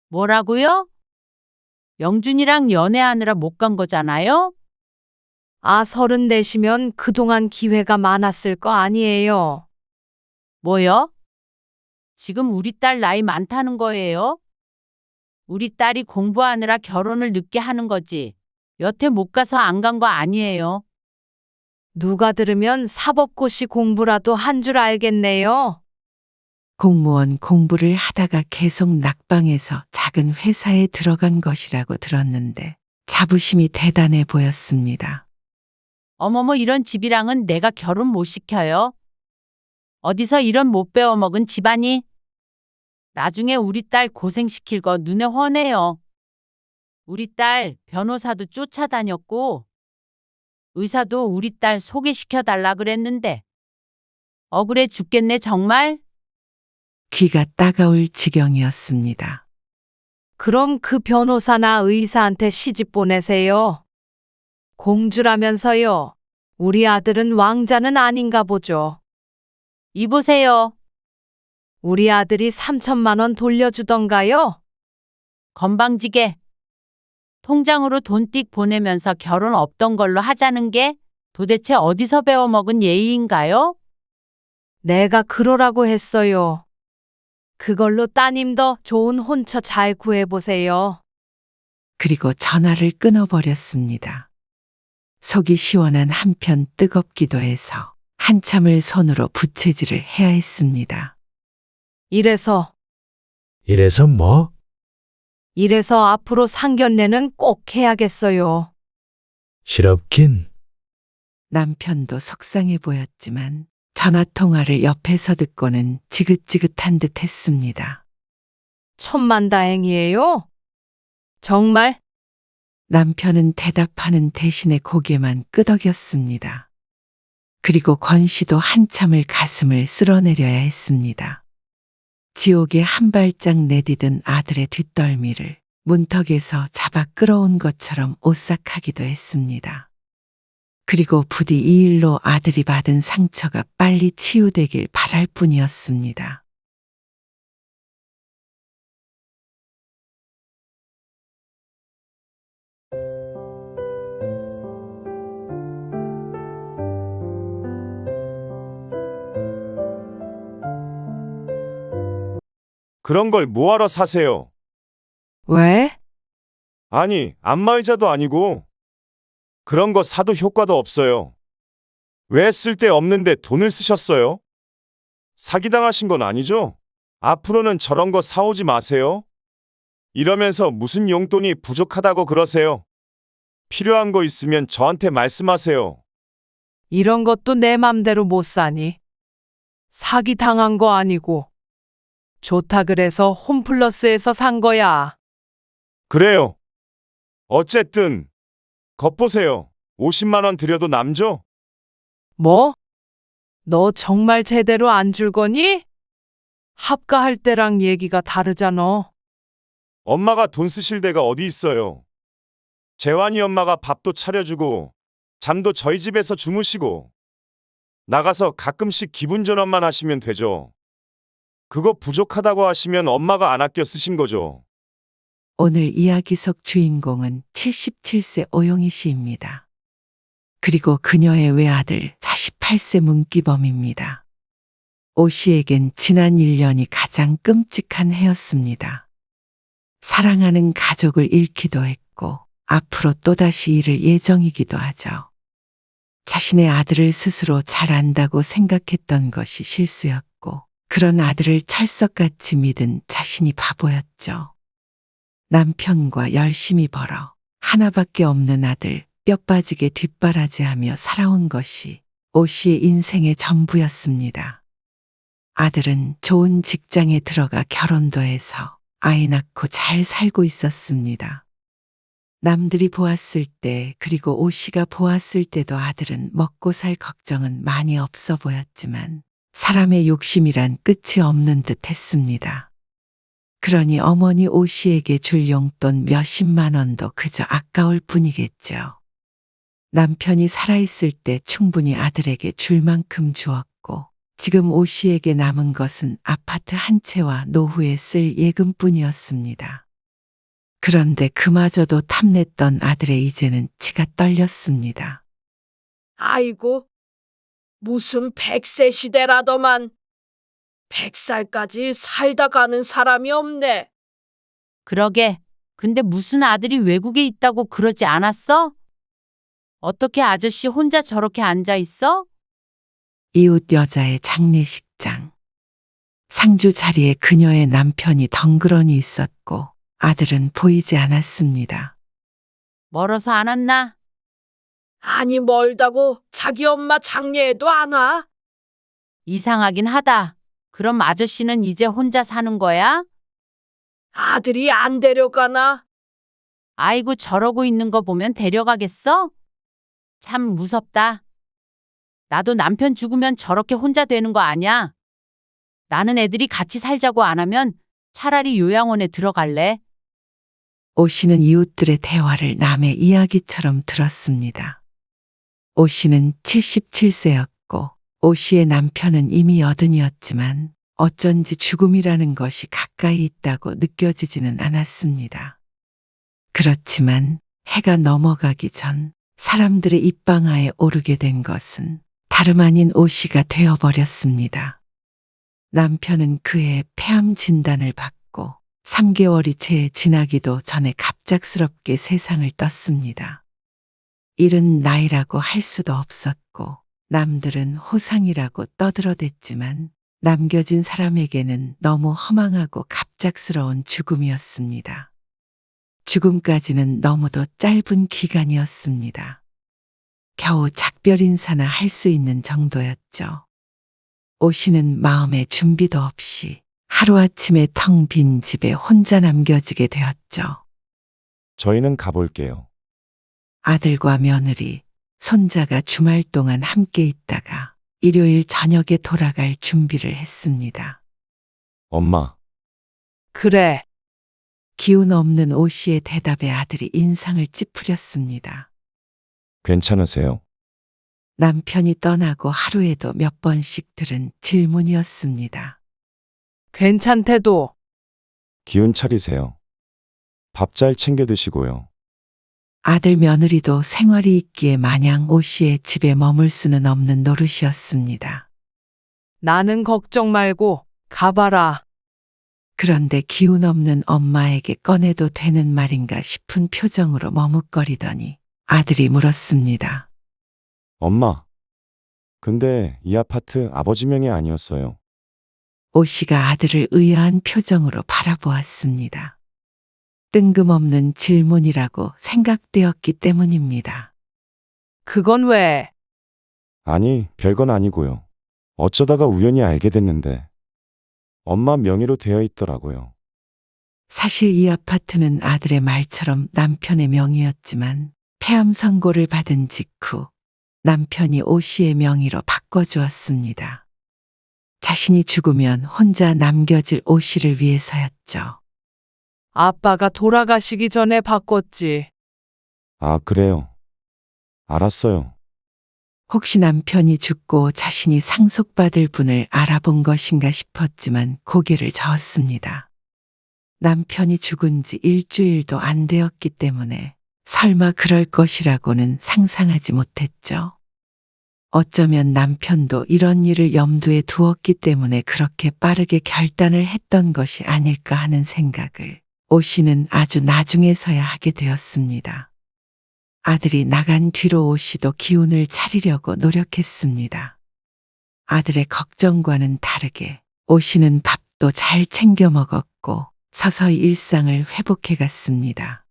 뭐라고요? 영준이랑 연애하느라 못 간 거잖아요? 아, 34시면 그동안 기회가 많았을 거 아니에요. 뭐요? 지금 우리 딸 나이 많다는 거예요? 우리 딸이 공부하느라 결혼을 늦게 하는 거지. 여태 못 가서 안 간 거 아니에요. 누가 들으면 사법고시 공부라도 한 줄 알겠네요. 공무원 공부를 하다가 계속 낙방해서 작은 회사에 들어간 것이라고 들었는데 자부심이 대단해 보였습니다. 어머머, 이런 집이랑은 내가 결혼 못 시켜요. 어디서 이런 못 배워먹은 집안이? 나중에 우리 딸 고생시킬 거 눈에 훤해요. 우리 딸 변호사도 쫓아다녔고 의사도 우리 딸 소개시켜달라 그랬는데 억울해 죽겠네 정말. 귀가 따가울 지경이었습니다. 그럼 그 변호사나 의사한테 시집 보내세요. 공주라면서요. 우리 아들은 왕자는 아닌가 보죠. 이보세요. 우리 아들이 3천만 원 돌려주던가요? 건방지게. 통장으로 돈 띡 보내면서 결혼 없던 걸로 하자는 게 도대체 어디서 배워먹은 예의인가요? 내가 그러라고 했어요. 그걸로 따님도 좋은 혼처 잘 구해보세요. 그리고 전화를 끊어버렸습니다. 속이 시원한 한편 뜨겁기도 해서 한참을 손으로 부채질을 해야 했습니다. 이래서 뭐? 이래서 앞으로 상견례는 꼭 해야겠어요. 실업긴. 남편도 속상해 보였지만 전화통화를 옆에서 듣고는 지긋지긋한 듯 했습니다. 천만다행이에요. 정말 남편은 대답하는 대신에 고개만 끄덕였습니다. 그리고 권 씨도 한참을 가슴을 쓸어내려야 했습니다. 지옥에 한 발짝 내디딘 아들의 뒷덜미를 문턱에서 잡아 끌어온 것처럼 오싹하기도 했습니다. 그리고 부디 이 일로 아들이 받은 상처가 빨리 치유되길 바랄 뿐이었습니다. 그런 걸 뭐하러 사세요? 왜? 아니, 안마의자도 아니고. 그런 거 사도 효과도 없어요. 왜 쓸데없는데 돈을 쓰셨어요? 사기당하신 건 아니죠? 앞으로는 저런 거 사오지 마세요. 이러면서 무슨 용돈이 부족하다고 그러세요. 필요한 거 있으면 저한테 말씀하세요. 이런 것도 내 맘대로 못 사니? 사기 당한 거 아니고. 좋다 그래서 홈플러스에서 산 거야. 그래요. 어쨌든 겉보세요. 50만 원 드려도 남죠? 뭐? 너 정말 제대로 안 줄 거니? 합가할 때랑 얘기가 다르잖아. 엄마가 돈 쓰실 데가 어디 있어요. 재환이 엄마가 밥도 차려주고 잠도 저희 집에서 주무시고 나가서 가끔씩 기분 전환만 하시면 되죠. 그거 부족하다고 하시면 엄마가 안 아껴 쓰신 거죠. 오늘 이야기 속 주인공은 77세 오용희 씨입니다. 그리고 그녀의 외아들 48세 문기범입니다. 오 씨에겐 지난 1년이 가장 끔찍한 해였습니다. 사랑하는 가족을 잃기도 했고 앞으로 또다시 잃을 예정이기도 하죠. 자신의 아들을 스스로 잘 안다고 생각했던 것이 실수였고 그런 아들을 철석같이 믿은 자신이 바보였죠. 남편과 열심히 벌어 하나밖에 없는 아들 뼈 빠지게 뒷바라지하며 살아온 것이 오 씨의 인생의 전부였습니다. 아들은 좋은 직장에 들어가 결혼도 해서 아이 낳고 잘 살고 있었습니다. 남들이 보았을 때 그리고 오 씨가 보았을 때도 아들은 먹고 살 걱정은 많이 없어 보였지만 사람의 욕심이란 끝이 없는 듯 했습니다. 그러니 어머니 오 씨에게 줄 용돈 몇십만 원도 그저 아까울 뿐이겠죠. 남편이 살아있을 때 충분히 아들에게 줄 만큼 주었고 지금 오 씨에게 남은 것은 아파트 한 채와 노후에 쓸 예금뿐이었습니다. 그런데 그마저도 탐냈던 아들의 이제는 치가 떨렸습니다. 아이고, 무슨 100세 시대라더만 100살까지 살다 가는 사람이 없네. 그러게. 근데 무슨 아들이 외국에 있다고 그러지 않았어? 어떻게 아저씨 혼자 저렇게 앉아 있어? 이웃 여자의 장례식장. 상주 자리에 그녀의 남편이 덩그러니 있었고 아들은 보이지 않았습니다. 멀어서 안 왔나? 아니 멀다고 자기 엄마 장례에도 안 와? 이상하긴 하다. 그럼 아저씨는 이제 혼자 사는 거야? 아들이 안 데려가나? 아이고 저러고 있는 거 보면 데려가겠어? 참 무섭다. 나도 남편 죽으면 저렇게 혼자 되는 거 아냐? 나는 애들이 같이 살자고 안 하면 차라리 요양원에 들어갈래. 오 씨는 이웃들의 대화를 남의 이야기처럼 들었습니다. 오 씨는 77세였고 오 씨의 남편은 이미 80이었지만 어쩐지 죽음이라는 것이 가까이 있다고 느껴지지는 않았습니다. 그렇지만 해가 넘어가기 전 사람들의 입방아에 오르게 된 것은 다름 아닌 오 씨가 되어버렸습니다. 남편은 그해 폐암 진단을 받고 3개월이 채 지나기도 전에 갑작스럽게 세상을 떴습니다. 이른 나이라고 할 수도 없었고 남들은 호상이라고 떠들어댔지만 남겨진 사람에게는 너무 허망하고 갑작스러운 죽음이었습니다. 죽음까지는 너무도 짧은 기간이었습니다. 겨우 작별 인사나 할 수 있는 정도였죠. 오 씨는 마음의 준비도 없이 하루아침에 텅 빈 집에 혼자 남겨지게 되었죠. 저희는 가볼게요. 아들과 며느리, 손자가 주말 동안 함께 있다가 일요일 저녁에 돌아갈 준비를 했습니다. 엄마, 그래. 기운 없는 오 씨의 대답에 아들이 인상을 찌푸렸습니다. 괜찮으세요? 남편이 떠나고 하루에도 몇 번씩 들은 질문이었습니다. 괜찮대도. 기운 차리세요. 밥 잘 챙겨 드시고요. 아들 며느리도 생활이 있기에 마냥 오 씨의 집에 머물 수는 없는 노릇이었습니다. 나는 걱정 말고 가봐라. 그런데 기운 없는 엄마에게 꺼내도 되는 말인가 싶은 표정으로 머뭇거리더니 아들이 물었습니다. 엄마, 근데 이 아파트 아버지 명의 아니었어요. 오 씨가 아들을 의아한 표정으로 바라보았습니다. 뜬금없는 질문이라고 생각되었기 때문입니다. 그건 왜? 아니, 별건 아니고요. 어쩌다가 우연히 알게 됐는데 엄마 명의로 되어 있더라고요. 사실 이 아파트는 아들의 말처럼 남편의 명의였지만 폐암 선고를 받은 직후 남편이 오 씨의 명의로 바꿔주었습니다. 자신이 죽으면 혼자 남겨질 오 씨를 위해서였죠. 아빠가 돌아가시기 전에 바꿨지. 아, 그래요. 알았어요. 혹시 남편이 죽고 자신이 상속받을 분을 알아본 것인가 싶었지만 고개를 저었습니다. 남편이 죽은 지 일주일도 안 되었기 때문에 설마 그럴 것이라고는 상상하지 못했죠. 어쩌면 남편도 이런 일을 염두에 두었기 때문에 그렇게 빠르게 결단을 했던 것이 아닐까 하는 생각을 오 씨는 아주 나중에서야 하게 되었습니다. 아들이 나간 뒤로 오 씨도 기운을 차리려고 노력했습니다. 아들의 걱정과는 다르게 오 씨는 밥도 잘 챙겨 먹었고 서서히 일상을 회복해 갔습니다.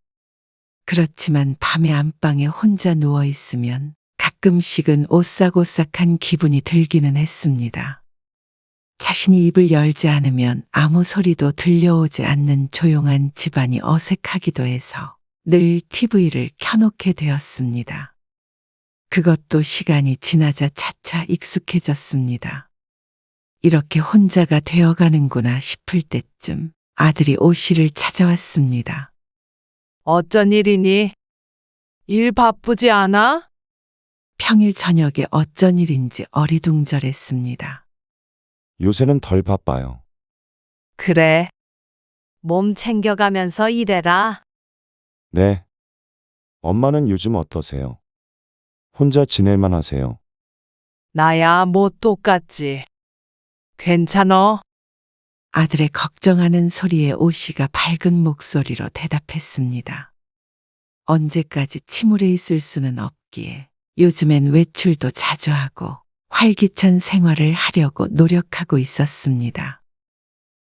그렇지만 밤에 안방에 혼자 누워 있으면 가끔씩은 오싹오싹한 기분이 들기는 했습니다. 자신이 입을 열지 않으면 아무 소리도 들려오지 않는 조용한 집안이 어색하기도 해서 늘 TV를 켜놓게 되었습니다. 그것도 시간이 지나자 차차 익숙해졌습니다. 이렇게 혼자가 되어가는구나 싶을 때쯤 아들이 오 씨를 찾아왔습니다. 어쩐 일이니? 일 바쁘지 않아? 평일 저녁에 어쩐 일인지 어리둥절했습니다. 요새는 덜 바빠요. 그래. 몸 챙겨가면서 일해라. 네. 엄마는 요즘 어떠세요? 혼자 지낼만 하세요? 나야 뭐 똑같지. 괜찮어? 아들의 걱정하는 소리에 오 씨가 밝은 목소리로 대답했습니다. 언제까지 침울해 있을 수는 없기에 요즘엔 외출도 자주 하고 활기찬 생활을 하려고 노력하고 있었습니다.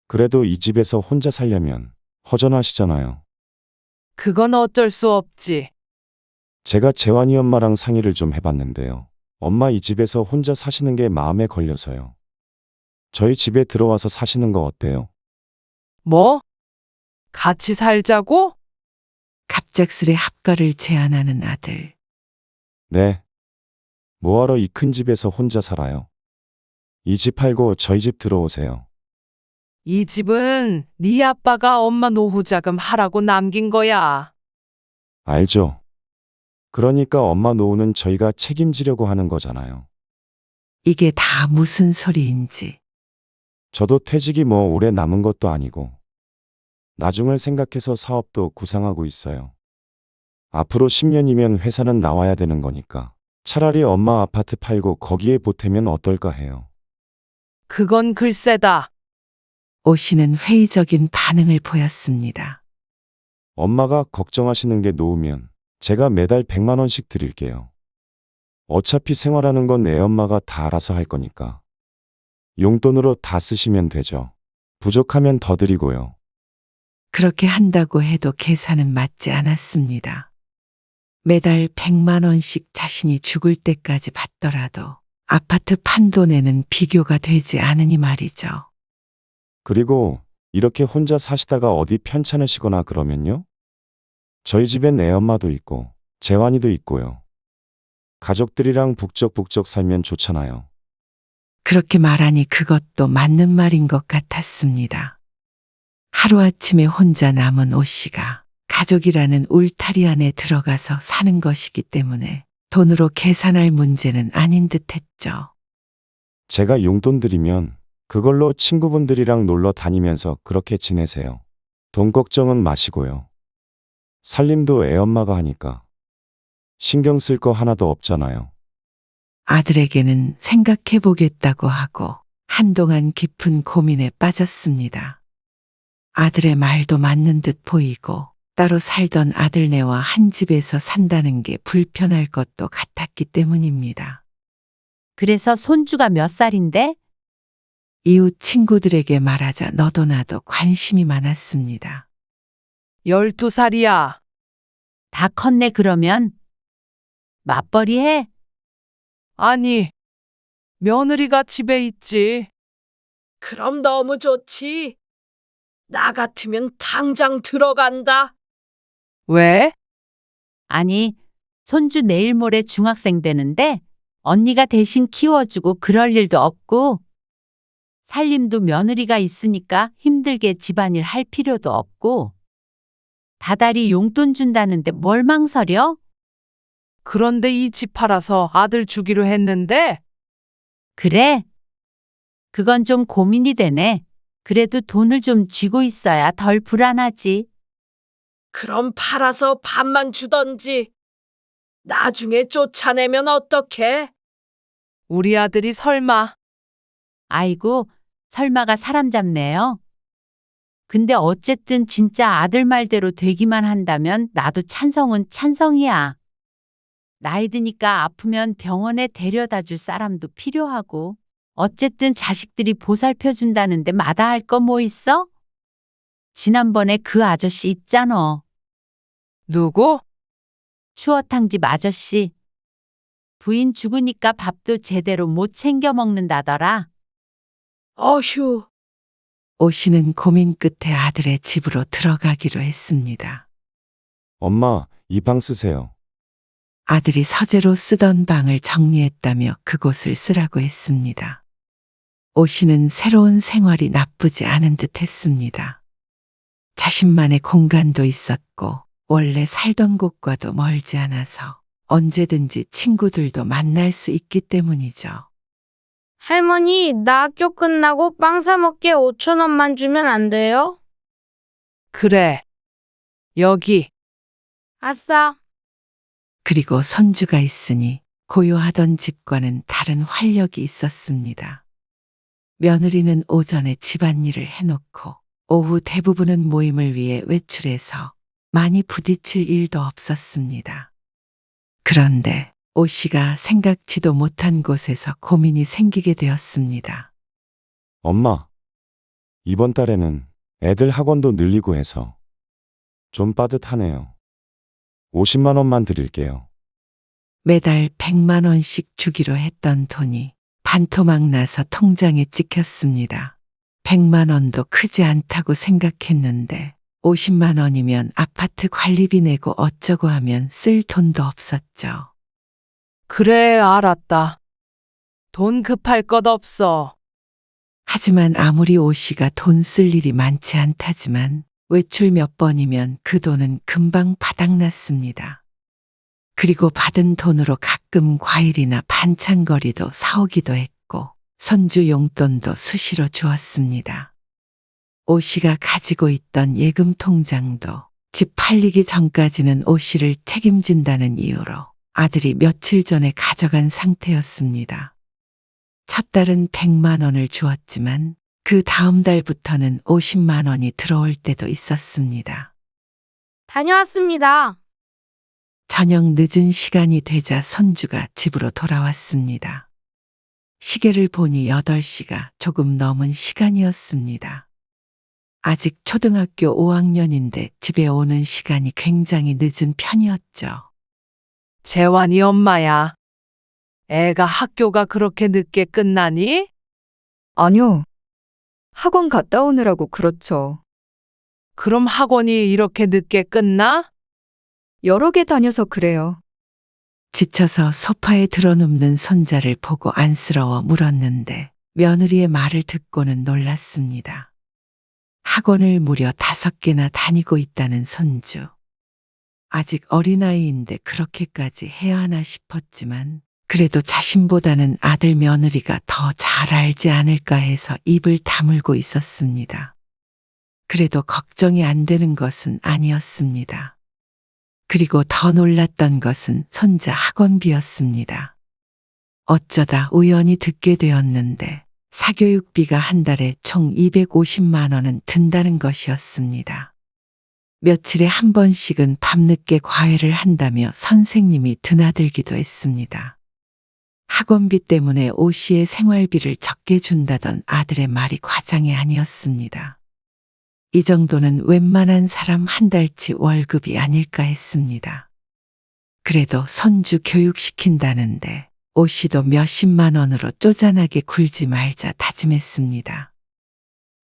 그래도 이 집에서 혼자 살려면 허전하시잖아요. 그건 어쩔 수 없지. 제가 재환이 엄마랑 상의를 좀 해봤는데요. 엄마 이 집에서 혼자 사시는 게 마음에 걸려서요. 저희 집에 들어와서 사시는 거 어때요? 뭐? 같이 살자고? 갑작스레 합가를 제안하는 아들. 네. 뭐하러 이 큰 집에서 혼자 살아요? 이 집 팔고 저희 집 들어오세요. 이 집은 네 아빠가 엄마 노후 자금 하라고 남긴 거야. 알죠? 그러니까 엄마 노후는 저희가 책임지려고 하는 거잖아요. 이게 다 무슨 소리인지. 저도 퇴직이 뭐 오래 남은 것도 아니고 나중을 생각해서 사업도 구상하고 있어요. 앞으로 10년이면 회사는 나와야 되는 거니까 차라리 엄마 아파트 팔고 거기에 보태면 어떨까 해요. 그건 글쎄다. 오 씨는 회의적인 반응을 보였습니다. 엄마가 걱정하시는 게 노후면 제가 매달 100만 원씩 드릴게요. 어차피 생활하는 건 애 엄마가 다 알아서 할 거니까. 용돈으로 다 쓰시면 되죠. 부족하면 더 드리고요. 그렇게 한다고 해도 계산은 맞지 않았습니다. 매달 100만 원씩 자신이 죽을 때까지 받더라도 아파트 판돈에는 비교가 되지 않으니 말이죠. 그리고 이렇게 혼자 사시다가 어디 편찮으시거나 그러면요? 저희 집엔 애 엄마도 있고 재환이도 있고요. 가족들이랑 북적북적 살면 좋잖아요. 그렇게 말하니 그것도 맞는 말인 것 같았습니다. 하루아침에 혼자 남은 오 씨가 가족이라는 울타리 안에 들어가서 사는 것이기 때문에 돈으로 계산할 문제는 아닌 듯 했죠. 제가 용돈 드리면 그걸로 친구분들이랑 놀러 다니면서 그렇게 지내세요. 돈 걱정은 마시고요. 살림도 애엄마가 하니까 신경 쓸 거 하나도 없잖아요. 아들에게는 생각해 보겠다고 하고 한동안 깊은 고민에 빠졌습니다. 아들의 말도 맞는 듯 보이고 따로 살던 아들네와 한 집에서 산다는 게 불편할 것도 같았기 때문입니다. 그래서 손주가 몇 살인데? 이웃 친구들에게 말하자 너도 나도 관심이 많았습니다. 12살이야. 다 컸네 그러면. 맞벌이 해? 아니, 며느리가 집에 있지. 그럼 너무 좋지. 나 같으면 당장 들어간다. 왜? 아니, 손주 내일 모레 중학생 되는데 언니가 대신 키워주고 그럴 일도 없고 살림도 며느리가 있으니까 힘들게 집안일 할 필요도 없고 다달이 용돈 준다는데 뭘 망설여? 그런데 이 집 팔아서 아들 주기로 했는데 그래? 그건 좀 고민이 되네. 그래도 돈을 좀 쥐고 있어야 덜 불안하지. 그럼 팔아서 반만 주던지. 나중에 쫓아내면 어떡해? 우리 아들이 설마. 아이고, 설마가 사람 잡네요. 근데 어쨌든 진짜 아들 말대로 되기만 한다면 나도 찬성은 찬성이야. 나이 드니까 아프면 병원에 데려다 줄 사람도 필요하고 어쨌든 자식들이 보살펴 준다는데 마다할 거 뭐 있어? 지난번에 그 아저씨 있잖아. 누구? 추어탕집 아저씨. 부인 죽으니까 밥도 제대로 못 챙겨 먹는다더라. 어휴, 오 씨는 고민 끝에 아들의 집으로 들어가기로 했습니다. 엄마, 이 방 쓰세요. 아들이 서재로 쓰던 방을 정리했다며 그곳을 쓰라고 했습니다. 오 씨는 새로운 생활이 나쁘지 않은 듯 했습니다. 자신만의 공간도 있었고 원래 살던 곳과도 멀지 않아서 언제든지 친구들도 만날 수 있기 때문이죠. 할머니, 나 학교 끝나고 빵 사 먹게 5천 원만 주면 안 돼요? 그래. 여기. 아싸. 그리고 손주가 있으니 고요하던 집과는 다른 활력이 있었습니다. 며느리는 오전에 집안일을 해놓고 오후 대부분은 모임을 위해 외출해서 많이 부딪힐 일도 없었습니다. 그런데 오 씨가 생각지도 못한 곳에서 고민이 생기게 되었습니다. 엄마, 이번 달에는 애들 학원도 늘리고 해서 좀 빠듯하네요. 50만 원만 드릴게요. 매달 100만 원씩 주기로 했던 돈이 반토막 나서 통장에 찍혔습니다. 100만 원도 크지 않다고 생각했는데 50만 원이면 아파트 관리비 내고 어쩌고 하면 쓸 돈도 없었죠. 그래, 알았다. 돈 급할 것 없어. 하지만 아무리 오 씨가 돈 쓸 일이 많지 않다지만 외출 몇 번이면 그 돈은 금방 바닥났습니다. 그리고 받은 돈으로 가끔 과일이나 반찬거리도 사오기도 했고 손주 용돈도 수시로 주었습니다. 오 씨가 가지고 있던 예금 통장도 집 팔리기 전까지는 오 씨를 책임진다는 이유로 아들이 며칠 전에 가져간 상태였습니다. 첫 달은 100만 원을 주었지만 그 다음 달부터는 50만 원이 들어올 때도 있었습니다. 다녀왔습니다. 저녁 늦은 시간이 되자 손주가 집으로 돌아왔습니다. 시계를 보니 8시가 조금 넘은 시간이었습니다. 아직 초등학교 5학년인데 집에 오는 시간이 굉장히 늦은 편이었죠. 재환이 엄마야. 애가 학교가 그렇게 늦게 끝나니? 아니요. 학원 갔다 오느라고 그렇죠. 그럼 학원이 이렇게 늦게 끝나? 여러 개 다녀서 그래요. 지쳐서 소파에 드러눕는 손자를 보고 안쓰러워 물었는데 며느리의 말을 듣고는 놀랐습니다. 학원을 무려 5개나 다니고 있다는 손주. 아직 어린아이인데 그렇게까지 해야 하나 싶었지만 그래도 자신보다는 아들 며느리가 더 잘 알지 않을까 해서 입을 다물고 있었습니다. 그래도 걱정이 안 되는 것은 아니었습니다. 그리고 더 놀랐던 것은 손자 학원비였습니다. 어쩌다 우연히 듣게 되었는데 사교육비가 한 달에 총 250만 원은 든다는 것이었습니다. 며칠에 한 번씩은 밤늦게 과외를 한다며 선생님이 드나들기도 했습니다. 학원비 때문에 오 씨의 생활비를 적게 준다던 아들의 말이 과장이 아니었습니다. 이 정도는 웬만한 사람 한 달치 월급이 아닐까 했습니다. 그래도 손주 교육시킨다는데 오 씨도 몇십만 원으로 쪼잔하게 굴지 말자 다짐했습니다.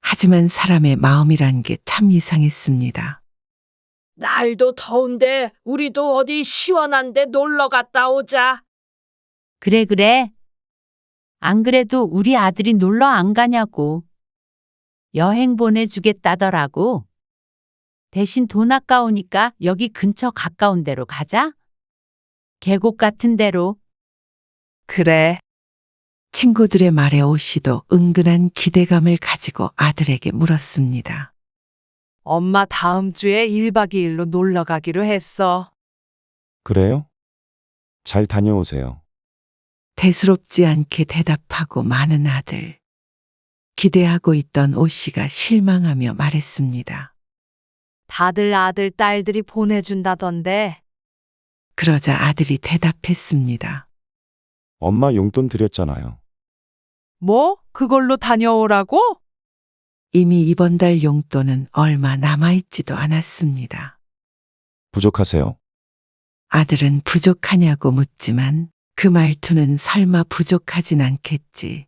하지만 사람의 마음이란 게 참 이상했습니다. 날도 더운데 우리도 어디 시원한데 놀러 갔다 오자. 그래. 안 그래도 우리 아들이 놀러 안 가냐고. 여행 보내주겠다더라고. 대신 돈 아까우니까 여기 근처 가까운 데로 가자. 계곡 같은 데로. 그래. 친구들의 말에 오 씨도 은근한 기대감을 가지고 아들에게 물었습니다. 엄마 다음 주에 1박 2일로 놀러 가기로 했어. 그래요? 잘 다녀오세요. 대수롭지 않게 대답하고 많은 아들. 기대하고 있던 오 씨가 실망하며 말했습니다. 다들 아들, 딸들이 보내준다던데. 그러자 아들이 대답했습니다. 엄마 용돈 드렸잖아요. 뭐? 그걸로 다녀오라고? 이미 이번 달 용돈은 얼마 남아있지도 않았습니다. 부족하세요? 아들은 부족하냐고 묻지만 그 말투는 설마 부족하진 않겠지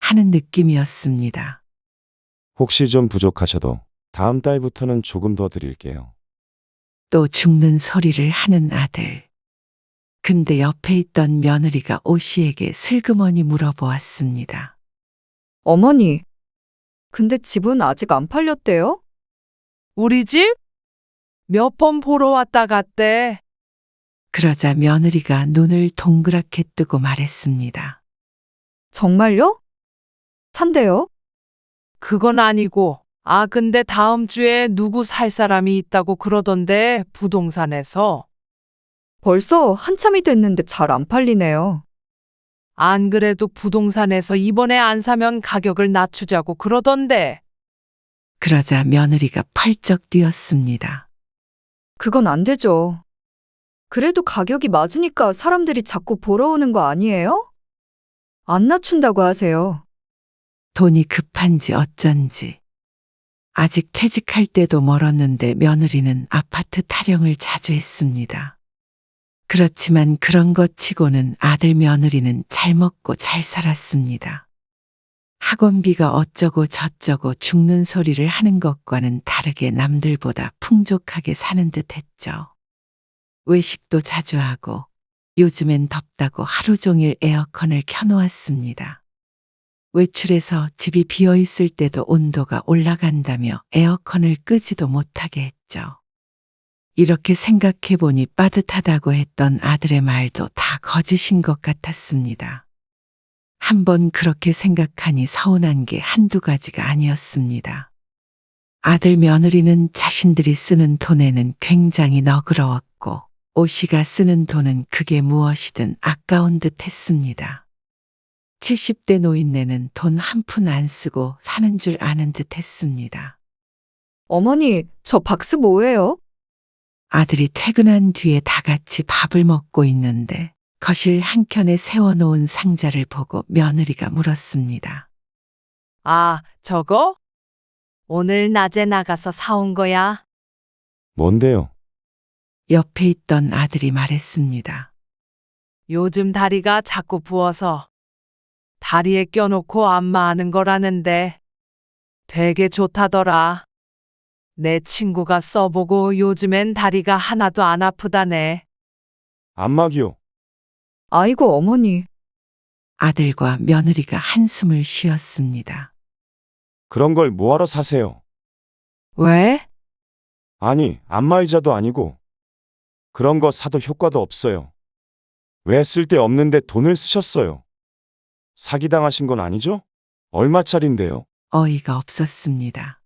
하는 느낌이었습니다. 혹시 좀 부족하셔도 다음 달부터는 조금 더 드릴게요. 또 죽는 소리를 하는 아들. 근데 옆에 있던 며느리가 오 씨에게 슬그머니 물어보았습니다. 어머니, 근데 집은 아직 안 팔렸대요? 우리 집? 몇 번 보러 왔다 갔대. 그러자 며느리가 눈을 동그랗게 뜨고 말했습니다. 정말요? 산대요? 그건 아니고. 아, 근데 다음 주에 누구 살 사람이 있다고 그러던데, 부동산에서. 벌써 한참이 됐는데 잘 안 팔리네요. 안 그래도 부동산에서 이번에 안 사면 가격을 낮추자고 그러던데. 그러자 며느리가 펄쩍 뛰었습니다. 그건 안 되죠. 그래도 가격이 맞으니까 사람들이 자꾸 보러 오는 거 아니에요? 안 낮춘다고 하세요. 돈이 급한지 어쩐지. 아직 퇴직할 때도 멀었는데 며느리는 아파트 타령을 자주 했습니다. 그렇지만 그런 것 치고는 아들 며느리는 잘 먹고 잘 살았습니다. 학원비가 어쩌고 저쩌고 죽는 소리를 하는 것과는 다르게 남들보다 풍족하게 사는 듯 했죠. 외식도 자주 하고 요즘엔 덥다고 하루 종일 에어컨을 켜놓았습니다. 외출해서 집이 비어있을 때도 온도가 올라간다며 에어컨을 끄지도 못하게 했죠. 이렇게 생각해보니 빠듯하다고 했던 아들의 말도 다 거짓인 것 같았습니다. 한번 그렇게 생각하니 서운한 게 한두 가지가 아니었습니다. 아들 며느리는 자신들이 쓰는 돈에는 굉장히 너그러웠고 오 씨가 쓰는 돈은 그게 무엇이든 아까운 듯 했습니다. 70대 노인네는 돈 한 푼 안 쓰고 사는 줄 아는 듯 했습니다. 어머니, 저 박스 뭐예요? 아들이 퇴근한 뒤에 다 같이 밥을 먹고 있는데 거실 한켠에 세워놓은 상자를 보고 며느리가 물었습니다. 아, 저거? 오늘 낮에 나가서 사온 거야. 뭔데요? 옆에 있던 아들이 말했습니다. 요즘 다리가 자꾸 부어서 다리에 껴놓고 안마하는 거라는데 되게 좋다더라. 내 친구가 써보고 요즘엔 다리가 하나도 안 아프다네. 안마기요. 아이고, 어머니. 아들과 며느리가 한숨을 쉬었습니다. 그런 걸 뭐하러 사세요? 왜? 아니, 안마의자도 아니고. 그런 거 사도 효과도 없어요. 왜 쓸데없는데 돈을 쓰셨어요? 사기당하신 건 아니죠? 얼마짜린데요? 어이가 없었습니다.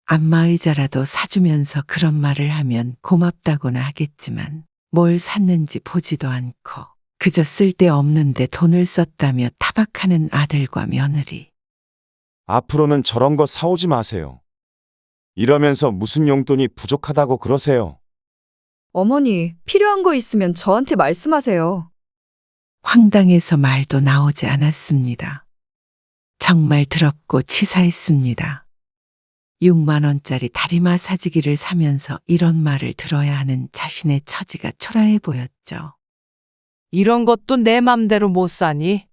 안마의자라도 사주면서 그런 말을 하면 고맙다고나 하겠지만 뭘 샀는지 보지도 않고 그저 쓸데없는데 돈을 썼다며 타박하는 아들과 며느리. 앞으로는 저런 거 사오지 마세요. 이러면서 무슨 용돈이 부족하다고 그러세요. 어머니, 필요한 거 있으면 저한테 말씀하세요. 황당해서 말도 나오지 않았습니다. 정말 더럽고 치사했습니다. 6만 원짜리 다리 마사지기를 사면서 이런 말을 들어야 하는 자신의 처지가 초라해 보였죠. 이런 것도 내 맘대로 못 사니?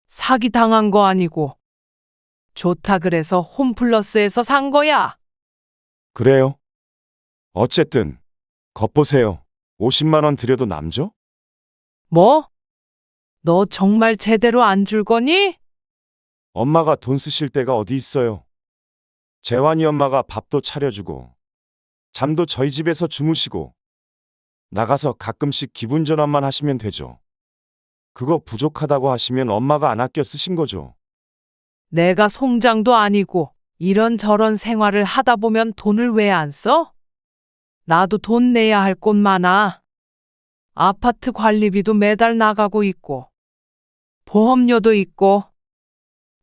사기 당한 거 아니고. 좋다 그래서 홈플러스에서 산 거야. 그래요? 어쨌든 겉보세요. 50만 원 드려도 남죠? 뭐? 너 정말 제대로 안 줄 거니? 엄마가 돈 쓰실 때가 어디 있어요. 재환이 엄마가 밥도 차려주고 잠도 저희 집에서 주무시고 나가서 가끔씩 기분 전환만 하시면 되죠. 그거 부족하다고 하시면 엄마가 안 아껴 쓰신 거죠. 내가 송장도 아니고 이런저런 생활을 하다 보면 돈을 왜 안 써? 나도 돈 내야 할 곳 많아. 아파트 관리비도 매달 나가고 있고 보험료도 있고.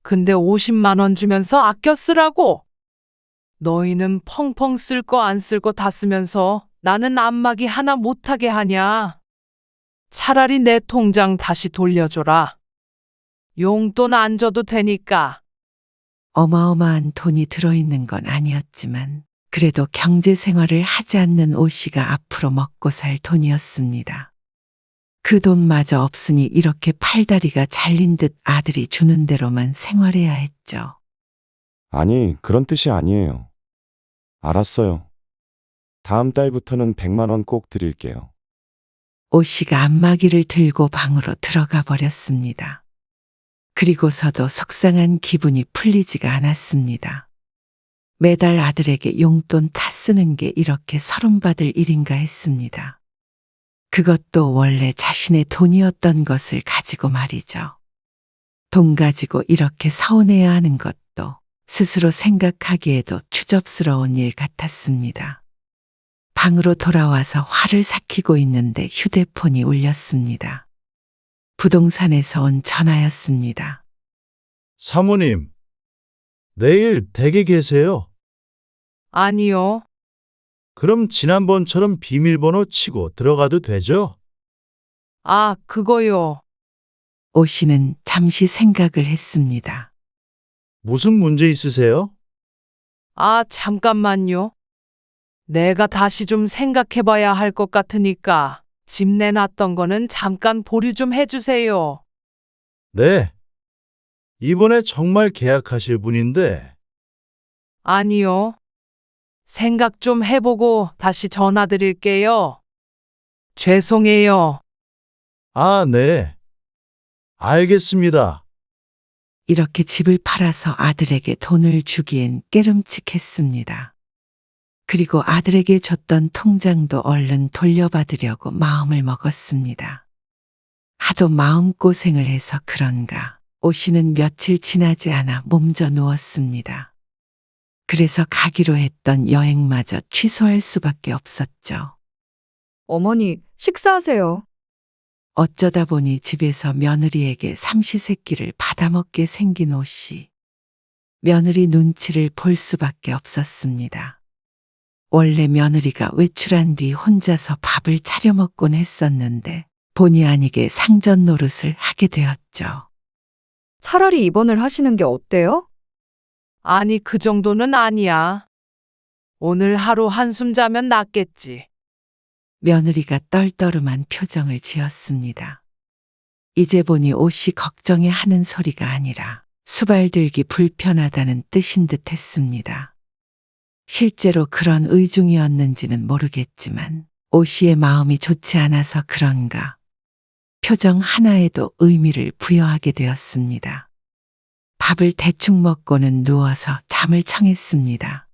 근데 50만 원 주면서 아껴 쓰라고. 너희는 펑펑 쓸 거 안 쓸 거 다 쓰면서 나는 안마기 하나 못하게 하냐. 차라리 내 통장 다시 돌려줘라. 용돈 안 줘도 되니까. 어마어마한 돈이 들어있는 건 아니었지만 그래도 경제 생활을 하지 않는 오 씨가 앞으로 먹고 살 돈이었습니다. 그 돈마저 없으니 이렇게 팔다리가 잘린 듯 아들이 주는 대로만 생활해야 했죠. 아니, 그런 뜻이 아니에요. 알았어요. 다음 달부터는 100만 원 꼭 드릴게요. 오 씨가 안마기를 들고 방으로 들어가 버렸습니다. 그리고서도 속상한 기분이 풀리지가 않았습니다. 매달 아들에게 용돈 다 쓰는 게 이렇게 서름받을 일인가 했습니다. 그것도 원래 자신의 돈이었던 것을 가지고 말이죠. 돈 가지고 이렇게 서운해야 하는 것도 스스로 생각하기에도 추접스러운 일 같았습니다. 방으로 돌아와서 화를 삭히고 있는데 휴대폰이 울렸습니다. 부동산에서 온 전화였습니다. 사모님, 내일 댁에 계세요? 아니요. 그럼 지난번처럼 비밀번호 치고 들어가도 되죠? 아, 그거요. 오 씨는 잠시 생각을 했습니다. 무슨 문제 있으세요? 아, 잠깐만요. 내가 다시 좀 생각해 봐야 할 것 같으니까 집 내놨던 거는 잠깐 보류 좀 해주세요. 네. 이번에 정말 계약하실 분인데, 아니요. 생각 좀 해보고 다시 전화 드릴게요. 죄송해요. 아, 네. 알겠습니다. 이렇게 집을 팔아서 아들에게 돈을 주기엔 깨름칙했습니다. 그리고 아들에게 줬던 통장도 얼른 돌려받으려고 마음을 먹었습니다. 하도 마음고생을 해서 그런가 오 씨는 며칠 지나지 않아 몸져 누웠습니다. 그래서 가기로 했던 여행마저 취소할 수밖에 없었죠. 어머니, 식사하세요. 어쩌다 보니 집에서 며느리에게 삼시세끼를 받아먹게 생긴 오 씨. 며느리 눈치를 볼 수밖에 없었습니다. 원래 며느리가 외출한 뒤 혼자서 밥을 차려 먹곤 했었는데 본의 아니게 상전 노릇을 하게 되었죠. 차라리 입원을 하시는 게 어때요? 아니, 그 정도는 아니야. 오늘 하루 한숨 자면 낫겠지. 며느리가 떨떠름한 표정을 지었습니다. 이제 보니 오 씨 걱정해 하는 소리가 아니라 수발들기 불편하다는 뜻인 듯 했습니다. 실제로 그런 의중이었는지는 모르겠지만 오 씨의 마음이 좋지 않아서 그런가 표정 하나에도 의미를 부여하게 되었습니다. 밥을 대충 먹고는 누워서 잠을 청했습니다.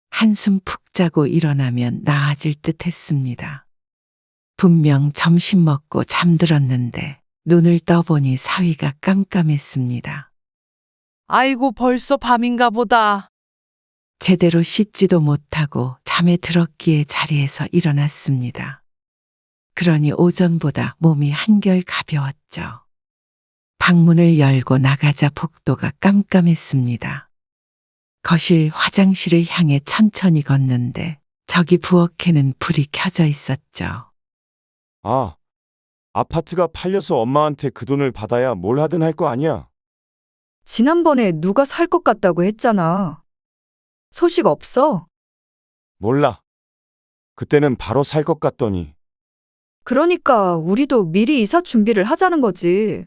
한숨 푹 자고 일어나면 나아질 듯 했습니다. 분명 점심 먹고 잠들었는데 눈을 떠보니 사위가 깜깜했습니다. 아이고, 벌써 밤인가 보다. 제대로 씻지도 못하고 잠에 들었기에 자리에서 일어났습니다. 그러니 오전보다 몸이 한결 가벼웠죠. 방문을 열고 나가자 복도가 깜깜했습니다. 거실 화장실을 향해 천천히 걷는데 저기 부엌에는 불이 켜져 있었죠. 아, 아파트가 팔려서 엄마한테 그 돈을 받아야 뭘 하든 할 거 아니야. 지난번에 누가 살 것 같다고 했잖아. 소식 없어? 몰라. 그때는 바로 살 것 같더니. 그러니까 우리도 미리 이사 준비를 하자는 거지.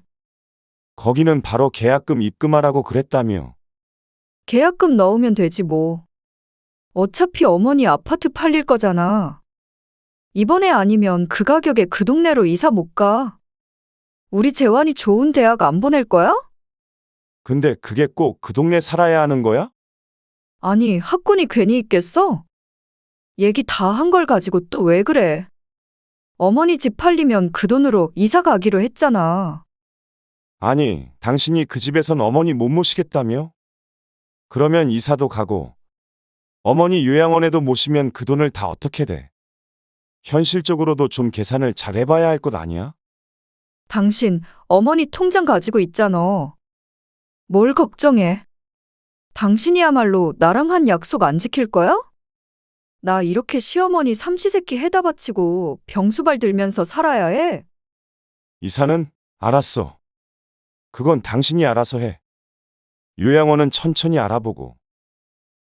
거기는 바로 계약금 입금하라고 그랬다며. 계약금 넣으면 되지 뭐. 어차피 어머니 아파트 팔릴 거잖아. 이번에 아니면 그 가격에 그 동네로 이사 못 가. 우리 재환이 좋은 대학 안 보낼 거야? 근데 그게 꼭 그 동네 살아야 하는 거야? 아니, 학군이 괜히 있겠어? 얘기 다 한 걸 가지고 또 왜 그래? 어머니 집 팔리면 그 돈으로 이사 가기로 했잖아. 아니, 당신이 그 집에선 어머니 못 모시겠다며? 그러면 이사도 가고, 어머니 요양원에도 모시면 그 돈을 다 어떻게 돼? 현실적으로도 좀 계산을 잘 해봐야 할 것 아니야? 당신 어머니 통장 가지고 있잖아. 뭘 걱정해? 당신이야말로 나랑 한 약속 안 지킬 거야? 나 이렇게 시어머니 삼시세끼 해다 바치고 병수발 들면서 살아야 해? 이사는? 알았어. 그건 당신이 알아서 해. 요양원은 천천히 알아보고.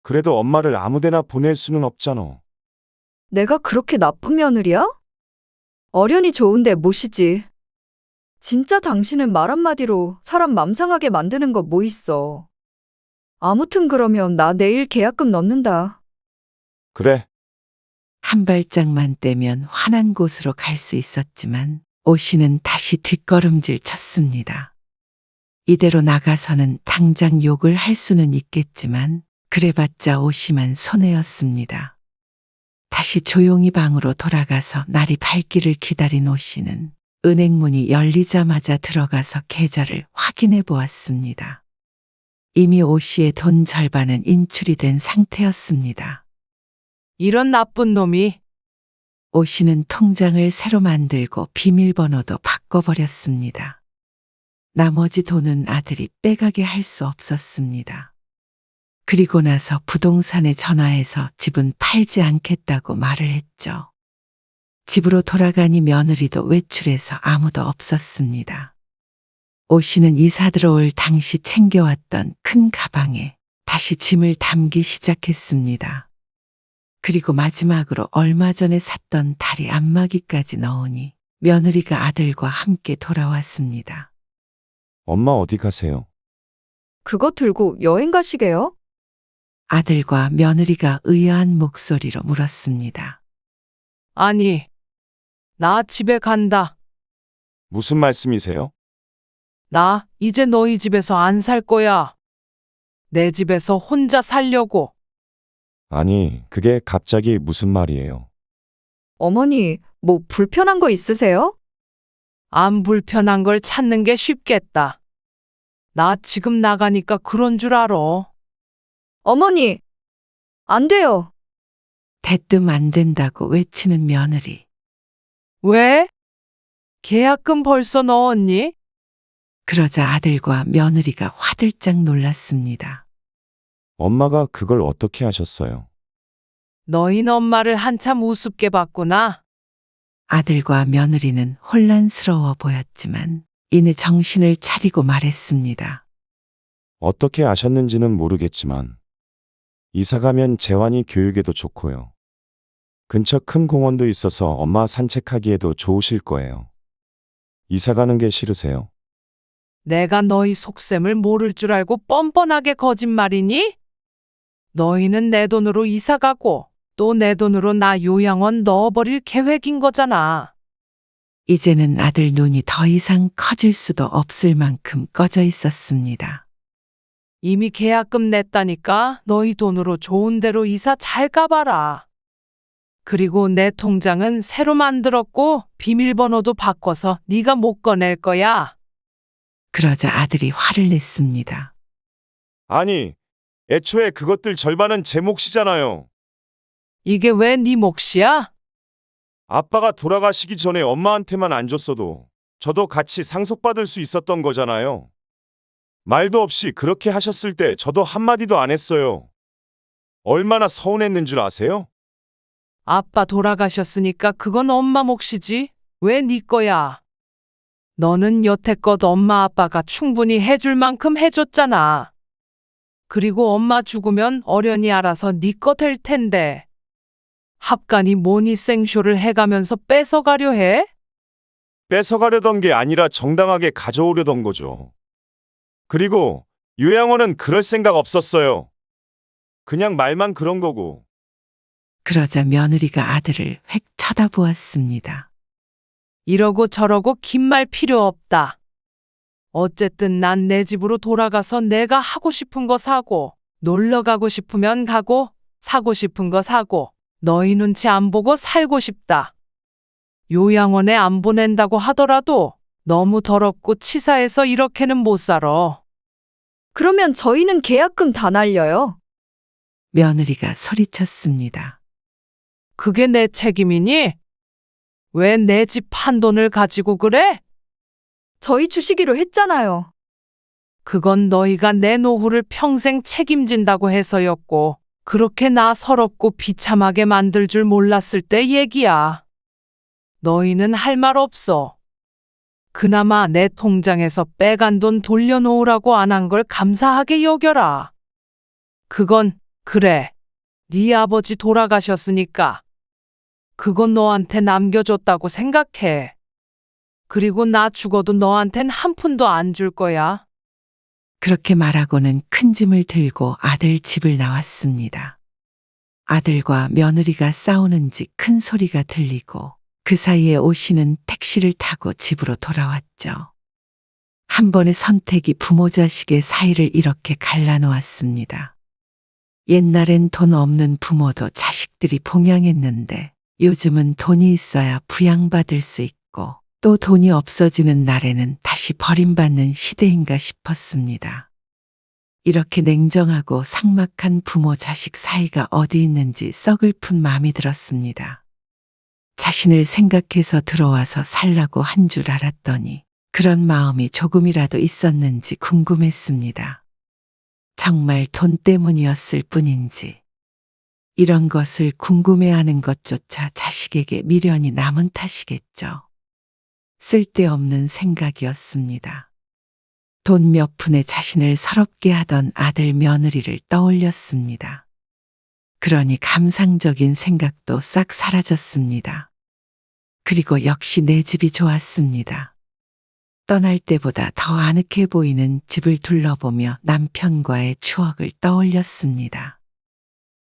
그래도 엄마를 아무데나 보낼 수는 없잖아. 내가 그렇게 나쁜 며느리야? 어련히 좋은데 모시지. 진짜 당신은 말 한마디로 사람 맘 상하게 만드는 거 뭐 있어. 아무튼 그러면 나 내일 계약금 넣는다. 그래. 한 발짝만 떼면 환한 곳으로 갈 수 있었지만 오 씨는 다시 뒷걸음질 쳤습니다. 이대로 나가서는 당장 욕을 할 수는 있겠지만 그래봤자 오 씨만 손해였습니다. 다시 조용히 방으로 돌아가서 날이 밝기를 기다린 오 씨는 은행문이 열리자마자 들어가서 계좌를 확인해 보았습니다. 이미 오 씨의 돈 절반은 인출이 된 상태였습니다. 이런 나쁜 놈이. 오 씨는 통장을 새로 만들고 비밀번호도 바꿔버렸습니다. 나머지 돈은 아들이 빼가게 할 수 없었습니다. 그리고 나서 부동산에 전화해서 집은 팔지 않겠다고 말을 했죠. 집으로 돌아가니 며느리도 외출해서 아무도 없었습니다. 오 씨는 이사 들어올 당시 챙겨왔던 큰 가방에 다시 짐을 담기 시작했습니다. 그리고 마지막으로 얼마 전에 샀던 다리 안마기까지 넣으니 며느리가 아들과 함께 돌아왔습니다. 엄마 어디 가세요? 그거 들고 여행 가시게요? 아들과 며느리가 의아한 목소리로 물었습니다. 아니, 나 집에 간다. 무슨 말씀이세요? 나 이제 너희 집에서 안 살 거야. 내 집에서 혼자 살려고. 아니, 그게 갑자기 무슨 말이에요? 어머니, 뭐 불편한 거 있으세요? 안 불편한 걸 찾는 게 쉽겠다. 나 지금 나가니까 그런 줄 알아. 어머니, 안 돼요. 대뜸 안 된다고 외치는 며느리. 왜? 계약금 벌써 넣었니? 그러자 아들과 며느리가 화들짝 놀랐습니다. 엄마가 그걸 어떻게 하셨어요? 너희 엄마를 한참 우습게 봤구나. 아들과 며느리는 혼란스러워 보였지만 이내 정신을 차리고 말했습니다. 어떻게 아셨는지는 모르겠지만 이사 가면 재환이 교육에도 좋고요. 근처 큰 공원도 있어서 엄마 산책하기에도 좋으실 거예요. 이사 가는 게 싫으세요? 내가 너희 속셈을 모를 줄 알고 뻔뻔하게 거짓말이니? 너희는 내 돈으로 이사 가고 또 내 돈으로 나 요양원 넣어버릴 계획인 거잖아. 이제는 아들 눈이 더 이상 커질 수도 없을 만큼 꺼져 있었습니다. 이미 계약금 냈다니까 너희 돈으로 좋은 데로 이사 잘 가봐라. 그리고 내 통장은 새로 만들었고 비밀번호도 바꿔서 네가 못 꺼낼 거야. 그러자 아들이 화를 냈습니다. 아니, 애초에 그것들 절반은 제 몫이잖아요. 이게 왜 네 몫이야? 아빠가 돌아가시기 전에 엄마한테만 안 줬어도 저도 같이 상속받을 수 있었던 거잖아요. 말도 없이 그렇게 하셨을 때 저도 한마디도 안 했어요. 얼마나 서운했는 줄 아세요? 아빠 돌아가셨으니까 그건 엄마 몫이지. 왜 네 거야? 너는 여태껏 엄마 아빠가 충분히 해줄 만큼 해줬잖아. 그리고 엄마 죽으면 어련히 알아서 네 거 될 텐데. 합간이 뭐니 생쇼를 해가면서 뺏어가려 해? 뺏어가려던 게 아니라 정당하게 가져오려던 거죠. 그리고 요양원은 그럴 생각 없었어요. 그냥 말만 그런 거고. 그러자 며느리가 아들을 획 쳐다보았습니다. 이러고 저러고 긴 말 필요 없다. 어쨌든 난 내 집으로 돌아가서 내가 하고 싶은 거 사고, 놀러 가고 싶으면 가고, 사고 싶은 거 사고, 너희 눈치 안 보고 살고 싶다. 요양원에 안 보낸다고 하더라도 너무 더럽고 치사해서 이렇게는 못 살아. 그러면 저희는 계약금 다 날려요. 며느리가 소리쳤습니다. 그게 내 책임이니? 왜 내 집 판돈을 가지고 그래? 저희 주시기로 했잖아요. 그건 너희가 내 노후를 평생 책임진다고 해서였고, 그렇게 나 서럽고 비참하게 만들 줄 몰랐을 때 얘기야. 너희는 할 말 없어. 그나마 내 통장에서 빼간 돈 돌려놓으라고 안 한 걸 감사하게 여겨라. 그건 그래. 네 아버지 돌아가셨으니까. 그건 너한테 남겨줬다고 생각해. 그리고 나 죽어도 너한텐 한 푼도 안 줄 거야. 그렇게 말하고는 큰 짐을 들고 아들 집을 나왔습니다. 아들과 며느리가 싸우는지 큰 소리가 들리고 그 사이에 오씨는 택시를 타고 집으로 돌아왔죠. 한 번의 선택이 부모 자식의 사이를 이렇게 갈라놓았습니다. 옛날엔 돈 없는 부모도 자식들이 봉양했는데 요즘은 돈이 있어야 부양받을 수 있고 또 돈이 없어지는 날에는 다시 버림받는 시대인가 싶었습니다. 이렇게 냉정하고 삭막한 부모 자식 사이가 어디 있는지 썩을픈 마음이 들었습니다. 자신을 생각해서 들어와서 살라고 한 줄 알았더니 그런 마음이 조금이라도 있었는지 궁금했습니다. 정말 돈 때문이었을 뿐인지 이런 것을 궁금해하는 것조차 자식에게 미련이 남은 탓이겠죠. 쓸데없는 생각이었습니다. 돈 몇 푼에 자신을 서럽게 하던 아들 며느리를 떠올렸습니다. 그러니 감상적인 생각도 싹 사라졌습니다. 그리고 역시 내 집이 좋았습니다. 떠날 때보다 더 아늑해 보이는 집을 둘러보며 남편과의 추억을 떠올렸습니다.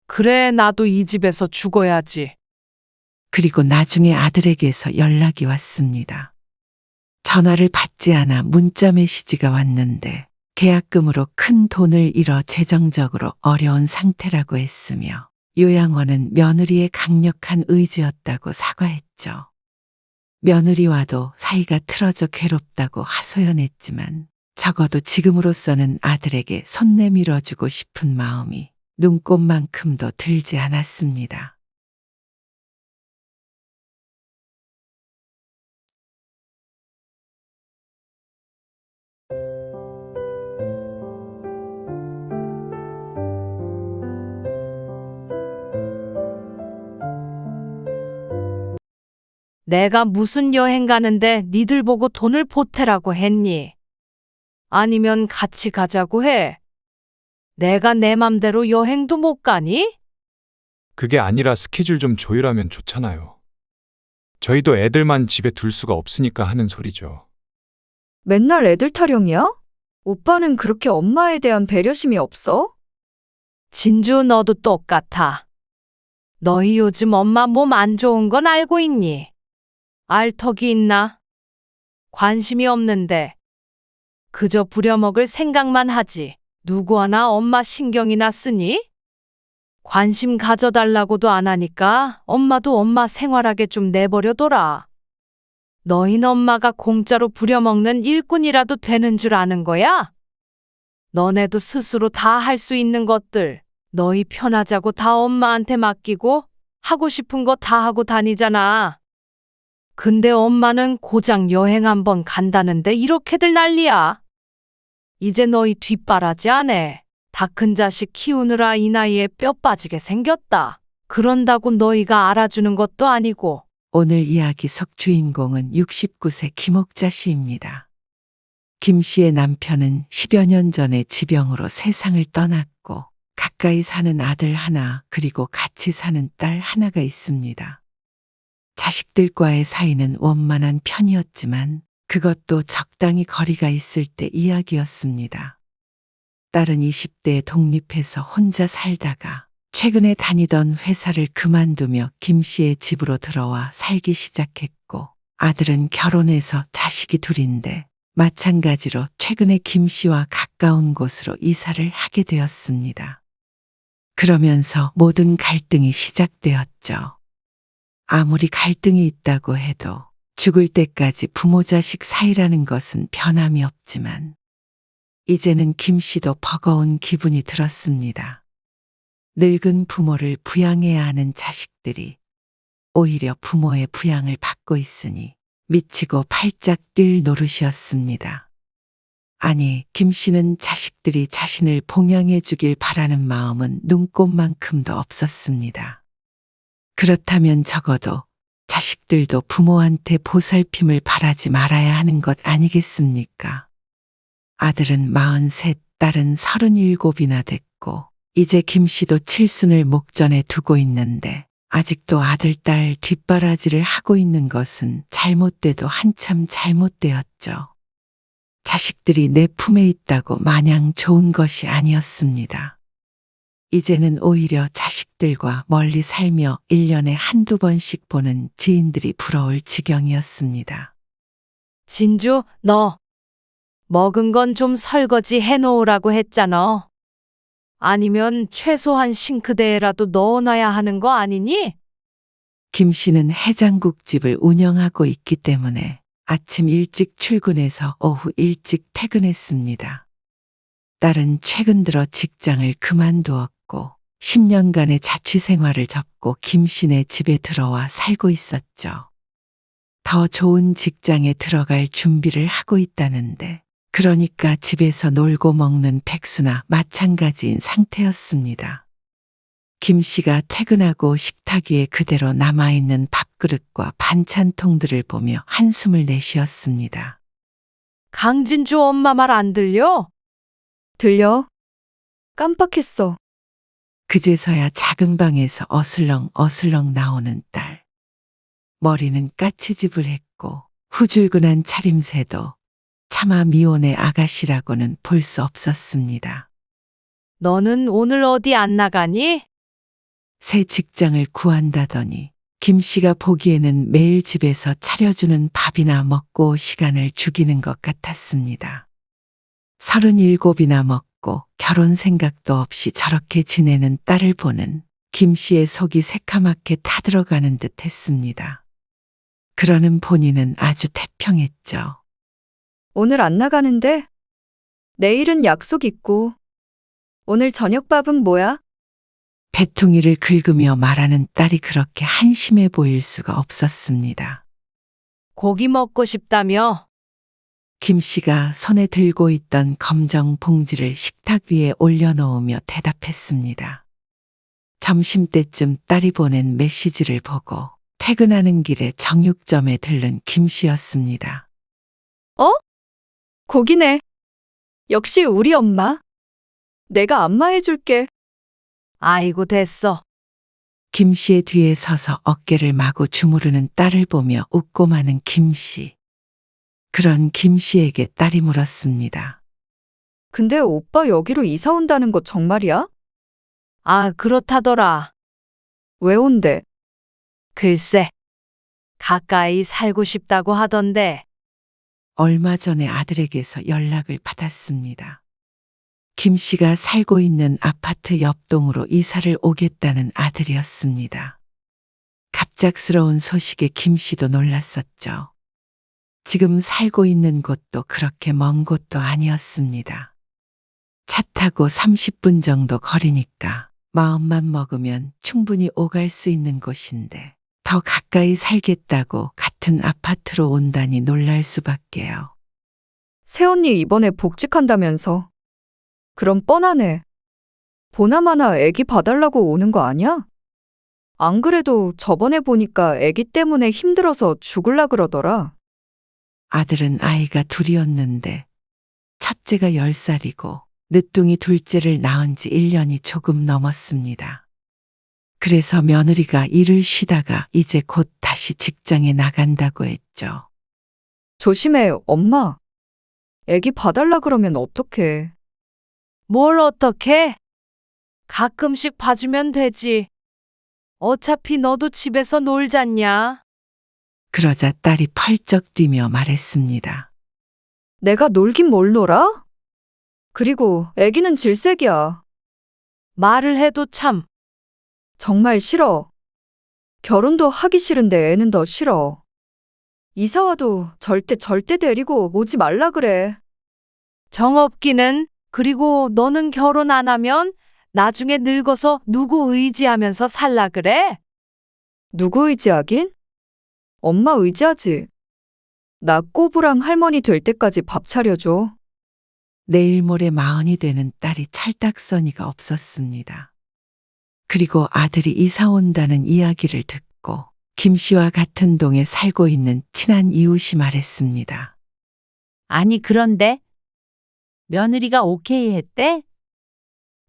그래, 나도 이 집에서 죽어야지. 그리고 나중에 아들에게서 연락이 왔습니다. 전화를 받지 않아 문자 메시지가 왔는데 계약금으로 큰 돈을 잃어 재정적으로 어려운 상태라고 했으며 요양원은 며느리의 강력한 의지였다고 사과했죠. 며느리와도 사이가 틀어져 괴롭다고 하소연했지만 적어도 지금으로서는 아들에게 손 내밀어주고 싶은 마음이 눈꼽만큼도 들지 않았습니다. 내가 무슨 여행 가는데 니들 보고 돈을 보태라고 했니? 아니면 같이 가자고 해. 내가 내 맘대로 여행도 못 가니? 그게 아니라 스케줄 좀 조율하면 좋잖아요. 저희도 애들만 집에 둘 수가 없으니까 하는 소리죠. 맨날 애들 타령이야? 오빠는 그렇게 엄마에 대한 배려심이 없어? 진주 너도 똑같아. 너희 요즘 엄마 몸 안 좋은 건 알고 있니? 알 턱이 있나? 관심이 없는데. 그저 부려먹을 생각만 하지. 누구 하나 엄마 신경이나 쓰니? 관심 가져달라고도 안 하니까 엄마도 엄마 생활하게 좀 내버려둬라. 너흰 엄마가 공짜로 부려먹는 일꾼이라도 되는 줄 아는 거야? 너네도 스스로 다 할 수 있는 것들, 너희 편하자고 다 엄마한테 맡기고 하고 싶은 거 다 하고 다니잖아. 근데 엄마는 고작 여행 한번 간다는데 이렇게들 난리야. 이제 너희 뒷바라지 안 해. 다 큰 자식 키우느라 이 나이에 뼈 빠지게 생겼다. 그런다고 너희가 알아주는 것도 아니고. 오늘 이야기 속 주인공은 69세 김옥자 씨입니다. 김 씨의 남편은 10여 년 전에 지병으로 세상을 떠났고 가까이 사는 아들 하나 그리고 같이 사는 딸 하나가 있습니다. 자식들과의 사이는 원만한 편이었지만 그것도 적당히 거리가 있을 때 이야기였습니다. 딸은 20대에 독립해서 혼자 살다가 최근에 다니던 회사를 그만두며 김 씨의 집으로 들어와 살기 시작했고 아들은 결혼해서 자식이 둘인데 마찬가지로 최근에 김 씨와 가까운 곳으로 이사를 하게 되었습니다. 그러면서 모든 갈등이 시작되었죠. 아무리 갈등이 있다고 해도 죽을 때까지 부모 자식 사이라는 것은 변함이 없지만 이제는 김 씨도 버거운 기분이 들었습니다. 늙은 부모를 부양해야 하는 자식들이 오히려 부모의 부양을 받고 있으니 미치고 팔짝 뛸 노릇이었습니다. 아니, 김 씨는 자식들이 자신을 봉양해 주길 바라는 마음은 눈꼽만큼도 없었습니다. 그렇다면 적어도 자식들도 부모한테 보살핌을 바라지 말아야 하는 것 아니겠습니까? 아들은 43, 딸은 37이나 됐고 이제 김 씨도 칠순을 목전에 두고 있는데 아직도 아들, 딸 뒷바라지를 하고 있는 것은 잘못돼도 한참 잘못되었죠. 자식들이 내 품에 있다고 마냥 좋은 것이 아니었습니다. 이제는 오히려 자식들과 멀리 살며 1년에 한두 번씩 보는 지인들이 부러울 지경이었습니다. 진주, 너 먹은 건 좀 설거지 해놓으라고 했잖아. 아니면 최소한 싱크대에라도 넣어놔야 하는 거 아니니? 김 씨는 해장국집을 운영하고 있기 때문에 아침 일찍 출근해서 오후 일찍 퇴근했습니다. 딸은 최근 들어 직장을 그만두었고 10년간의 자취 생활을 접고 김 씨네 집에 들어와 살고 있었죠. 더 좋은 직장에 들어갈 준비를 하고 있다는데 그러니까 집에서 놀고 먹는 백수나 마찬가지인 상태였습니다. 김 씨가 퇴근하고 식탁 위에 그대로 남아있는 밥그릇과 반찬통들을 보며 한숨을 내쉬었습니다. 강진주 엄마 말 안 들려? 들려? 깜빡했어. 그제서야 작은 방에서 어슬렁 나오는 딸. 머리는 까치집을했고 후줄근한 차림새도 차마 미혼의 아가씨라고는 볼 수 없었습니다. 너는 오늘 어디 안 나가니? 새 직장을 구한다더니 김 씨가 보기에는 매일 집에서 차려주는 밥이나 먹고 시간을 죽이는 것 같았습니다. 37이나 먹고 결혼 생각도 없이 저렇게 지내는 딸을 보는 김 씨의 속이 새카맣게 타들어가는 듯 했습니다. 그러는 본인은 아주 태평했죠. 오늘 안 나가는데? 내일은 약속 있고. 오늘 저녁밥은 뭐야? 배퉁이를 긁으며 말하는 딸이 그렇게 한심해 보일 수가 없었습니다. 고기 먹고 싶다며? 김 씨가 손에 들고 있던 검정 봉지를 식탁 위에 올려놓으며 대답했습니다. 점심때쯤 딸이 보낸 메시지를 보고 퇴근하는 길에 정육점에 들른 김 씨였습니다. 고기네. 역시 우리 엄마. 내가 안마해줄게. 아이고 됐어. 김 씨의 뒤에 서서 어깨를 마구 주무르는 딸을 보며 웃고 마는 김 씨. 그런 김 씨에게 딸이 물었습니다. 근데 오빠 여기로 이사 온다는 거 정말이야? 아, 그렇다더라. 왜 온대? 글쎄, 가까이 살고 싶다고 하던데. 얼마 전에 아들에게서 연락을 받았습니다. 김 씨가 살고 있는 아파트 옆동으로 이사를 오겠다는 아들이었습니다. 갑작스러운 소식에 김 씨도 놀랐었죠. 지금 살고 있는 곳도 그렇게 먼 곳도 아니었습니다. 차 타고 30분 정도 거리니까 마음만 먹으면 충분히 오갈 수 있는 곳인데 더 가까이 살겠다고 같은 아파트로 온다니 놀랄 수밖에요. 새언니 이번에 복직한다면서. 그럼 뻔하네. 보나마나 애기 봐달라고 오는 거 아니야? 안 그래도 저번에 보니까 애기 때문에 힘들어서 죽을라 그러더라. 아들은 아이가 둘이었는데 첫째가 10살이고 늦둥이 둘째를 낳은 지 1년이 조금 넘었습니다. 그래서 며느리가 일을 쉬다가 이제 곧 다시 직장에 나간다고 했죠. 조심해, 엄마. 애기 봐달라 그러면 어떡해. 뭘 어떡해? 가끔씩 봐주면 되지. 어차피 너도 집에서 놀잖냐? 그러자 딸이 펄쩍 뛰며 말했습니다. 내가 놀긴 뭘 놀아? 그리고 애기는 질색이야. 말을 해도 참. 정말 싫어. 결혼도 하기 싫은데 애는 더 싫어. 이사 와도 절대 데리고 오지 말라 그래. 정없기는. 그리고 너는 결혼 안 하면 나중에 늙어서 누구 의지하면서 살라 그래? 누구 의지하긴? 엄마 의지하지. 나 꼬부랑 할머니 될 때까지 밥 차려줘. 내일 모레 40이 되는 딸이 찰떡서니가 없었습니다. 그리고 아들이 이사 온다는 이야기를 듣고 김 씨와 같은 동에 살고 있는 친한 이웃이 말했습니다. 아니, 그런데 며느리가 오케이 했대?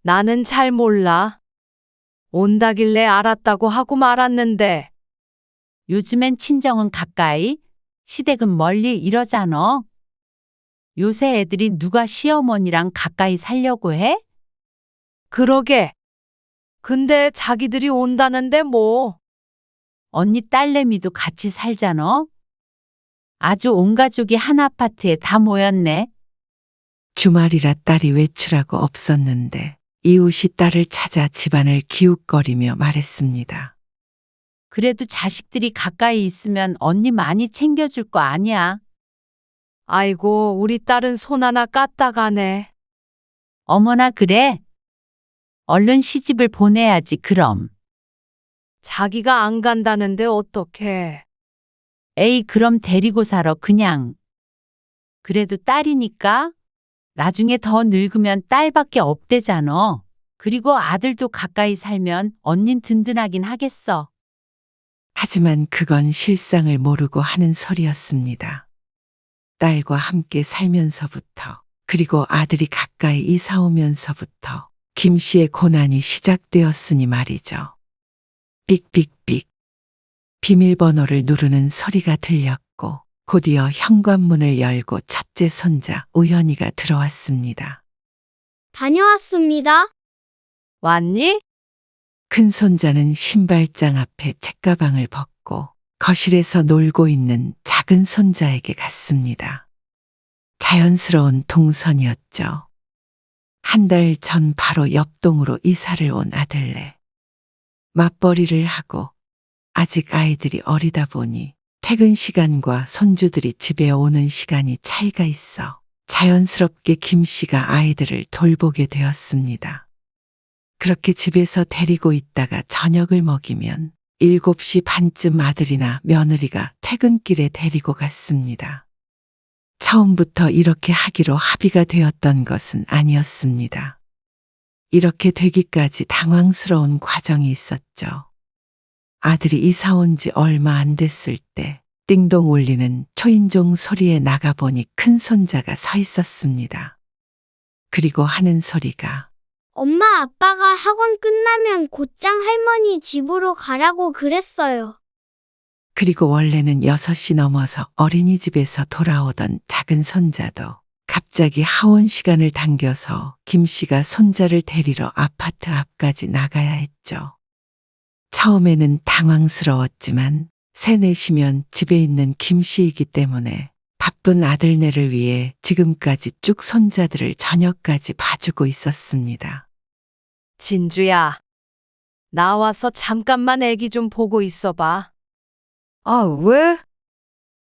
나는 잘 몰라. 온다길래 알았다고 하고 말았는데. 요즘엔 친정은 가까이, 시댁은 멀리 이러잖아. 요새 애들이 누가 시어머니랑 가까이 살려고 해? 그러게. 근데 자기들이 온다는데 뭐. 언니 딸내미도 같이 살잖아. 아주 온 가족이 한 아파트에 다 모였네. 주말이라 딸이 외출하고 없었는데 이웃이 딸을 찾아 집안을 기웃거리며 말했습니다. 그래도 자식들이 가까이 있으면 언니 많이 챙겨줄 거 아니야. 아이고, 우리 딸은 손 하나 까딱하네. 어머나 그래? 얼른 시집을 보내야지 그럼. 자기가 안 간다는데 어떡해. 에이 그럼 데리고 살아 그냥. 그래도 딸이니까 나중에 더 늙으면 딸밖에 없대잖아. 그리고 아들도 가까이 살면 언닌 든든하긴 하겠어. 하지만 그건 실상을 모르고 하는 소리였습니다. 딸과 함께 살면서부터 그리고 아들이 가까이 이사 오면서부터 김 씨의 고난이 시작되었으니 말이죠. 삑삑삑 비밀번호를 누르는 소리가 들렸고 곧이어 현관문을 열고 첫째 손자 우연이가 들어왔습니다. 다녀왔습니다. 왔니? 큰 손자는 신발장 앞에 책가방을 벗고 거실에서 놀고 있는 작은 손자에게 갔습니다. 자연스러운 동선이었죠. 한 달 전 바로 옆동으로 이사를 온 아들네. 맞벌이를 하고 아직 아이들이 어리다 보니 퇴근 시간과 손주들이 집에 오는 시간이 차이가 있어 자연스럽게 김 씨가 아이들을 돌보게 되었습니다. 그렇게 집에서 데리고 있다가 저녁을 먹이면 7시 반쯤 아들이나 며느리가 퇴근길에 데리고 갔습니다. 처음부터 이렇게 하기로 합의가 되었던 것은 아니었습니다. 이렇게 되기까지 당황스러운 과정이 있었죠. 아들이 이사 온 지 얼마 안 됐을 때 띵동 울리는 초인종 소리에 나가보니 큰 손자가 서 있었습니다. 그리고 하는 소리가 엄마 아빠가 학원 끝나면 곧장 할머니 집으로 가라고 그랬어요. 그리고 원래는 6시 넘어서 어린이집에서 돌아오던 작은 손자도 갑자기 하원 시간을 당겨서 김 씨가 손자를 데리러 아파트 앞까지 나가야 했죠. 처음에는 당황스러웠지만 새내시면 집에 있는 김 씨이기 때문에 바쁜 아들네를 위해 지금까지 쭉 손자들을 저녁까지 봐주고 있었습니다. 진주야, 나와서 잠깐만 애기 좀 보고 있어봐. 아, 왜?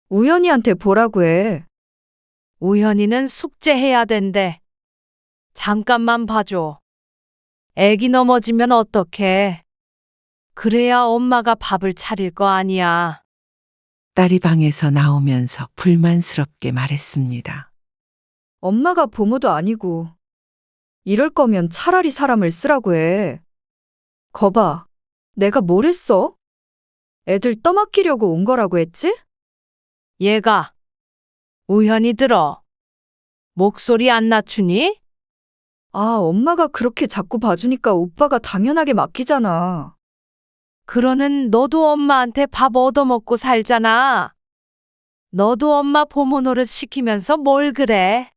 우연이한테 보라고 해. 우현이는 숙제해야 된대. 잠깐만 봐줘. 애기 넘어지면 어떡해. 그래야 엄마가 밥을 차릴 거 아니야. 딸이 방에서 나오면서 불만스럽게 말했습니다. 엄마가 보모도 아니고. 이럴 거면 차라리 사람을 쓰라고 해. 거봐, 내가 뭘 했어? 애들 떠맡기려고 온 거라고 했지? 얘가 우현이 들어. 목소리 안 낮추니? 아, 엄마가 그렇게 자꾸 봐주니까 오빠가 당연하게 맡기잖아. 그러는 너도 엄마한테 밥 얻어먹고 살잖아. 너도 엄마 보모 노릇 시키면서 뭘 그래?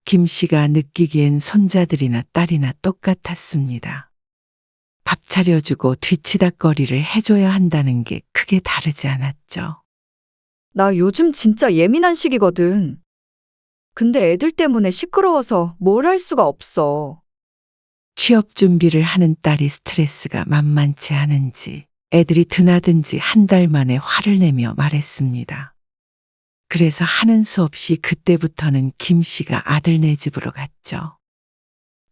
김 씨가 느끼기엔 손자들이나 딸이나 똑같았습니다. 밥 차려주고 뒤치다꺼리를 해줘야 한다는 게 크게 다르지 않았죠. 나 요즘 진짜 예민한 시기거든. 근데 애들 때문에 시끄러워서 뭘 할 수가 없어. 취업 준비를 하는 딸이 스트레스가 만만치 않은지 애들이 드나든지 한 달 만에 화를 내며 말했습니다. 그래서 하는 수 없이 그때부터는 김 씨가 아들네 집으로 갔죠.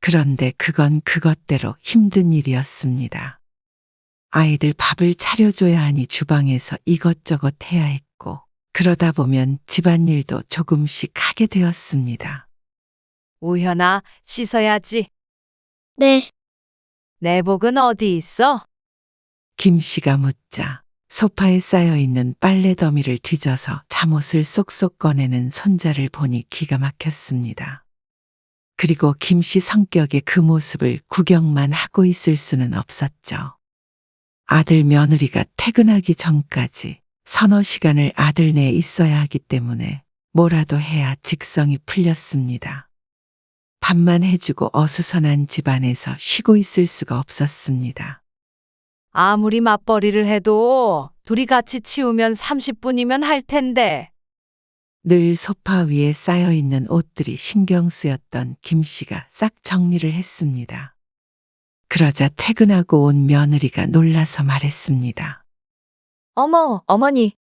그런데 그건 그것대로 힘든 일이었습니다. 아이들 밥을 차려줘야 하니 주방에서 이것저것 해야 했고, 그러다 보면 집안일도 조금씩 하게 되었습니다. 우현아, 씻어야지. 네. 내복은 어디 있어? 김 씨가 묻자 소파에 쌓여있는 빨래 더미를 뒤져서 잠옷을 쏙쏙 꺼내는 손자를 보니 기가 막혔습니다. 그리고 김 씨 성격의 그 모습을 구경만 하고 있을 수는 없었죠. 아들 며느리가 퇴근하기 전까지 서너 시간을 아들네에 있어야 하기 때문에 뭐라도 해야 직성이 풀렸습니다. 밥만 해주고 어수선한 집안에서 쉬고 있을 수가 없었습니다. 아무리 맞벌이를 해도 둘이 같이 치우면 30분이면 할 텐데. 늘 소파 위에 쌓여있는 옷들이 신경 쓰였던 김 씨가 싹 정리를 했습니다. 그러자 퇴근하고 온 며느리가 놀라서 말했습니다. 어머, 어머니.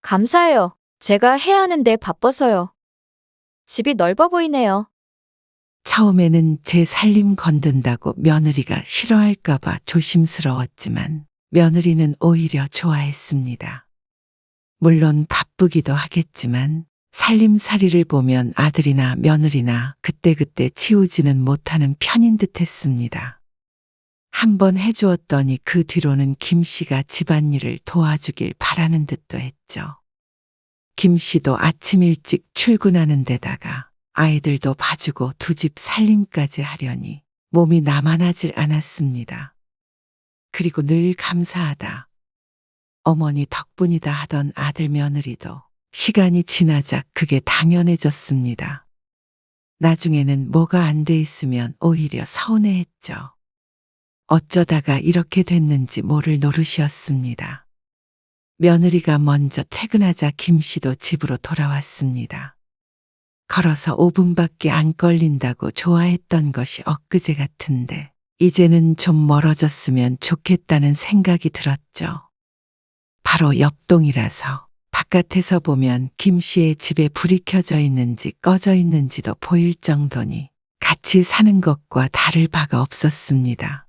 감사해요. 제가 해야 하는데 바빠서요. 집이 넓어 보이네요. 처음에는 제 살림 건든다고 며느리가 싫어할까봐 조심스러웠지만 며느리는 오히려 좋아했습니다. 물론 바쁘기도 하겠지만 살림살이를 보면 아들이나 며느리나 그때그때 치우지는 못하는 편인 듯 했습니다. 한번 해주었더니 그 뒤로는 김 씨가 집안일을 도와주길 바라는 듯도 했죠. 김 씨도 아침 일찍 출근하는 데다가 아이들도 봐주고 두 집 살림까지 하려니 몸이 나만하질 않았습니다. 그리고 늘 감사하다. 어머니 덕분이다 하던 아들 며느리도 시간이 지나자 그게 당연해졌습니다. 나중에는 뭐가 안 돼 있으면 오히려 서운해했죠. 어쩌다가 이렇게 됐는지 모를 노릇이었습니다. 며느리가 먼저 퇴근하자 김 씨도 집으로 돌아왔습니다. 걸어서 5분밖에 안 걸린다고 좋아했던 것이 엊그제 같은데 이제는 좀 멀어졌으면 좋겠다는 생각이 들었죠. 바로 옆동이라서 바깥에서 보면 김 씨의 집에 불이 켜져 있는지 꺼져 있는지도 보일 정도니 같이 사는 것과 다를 바가 없었습니다.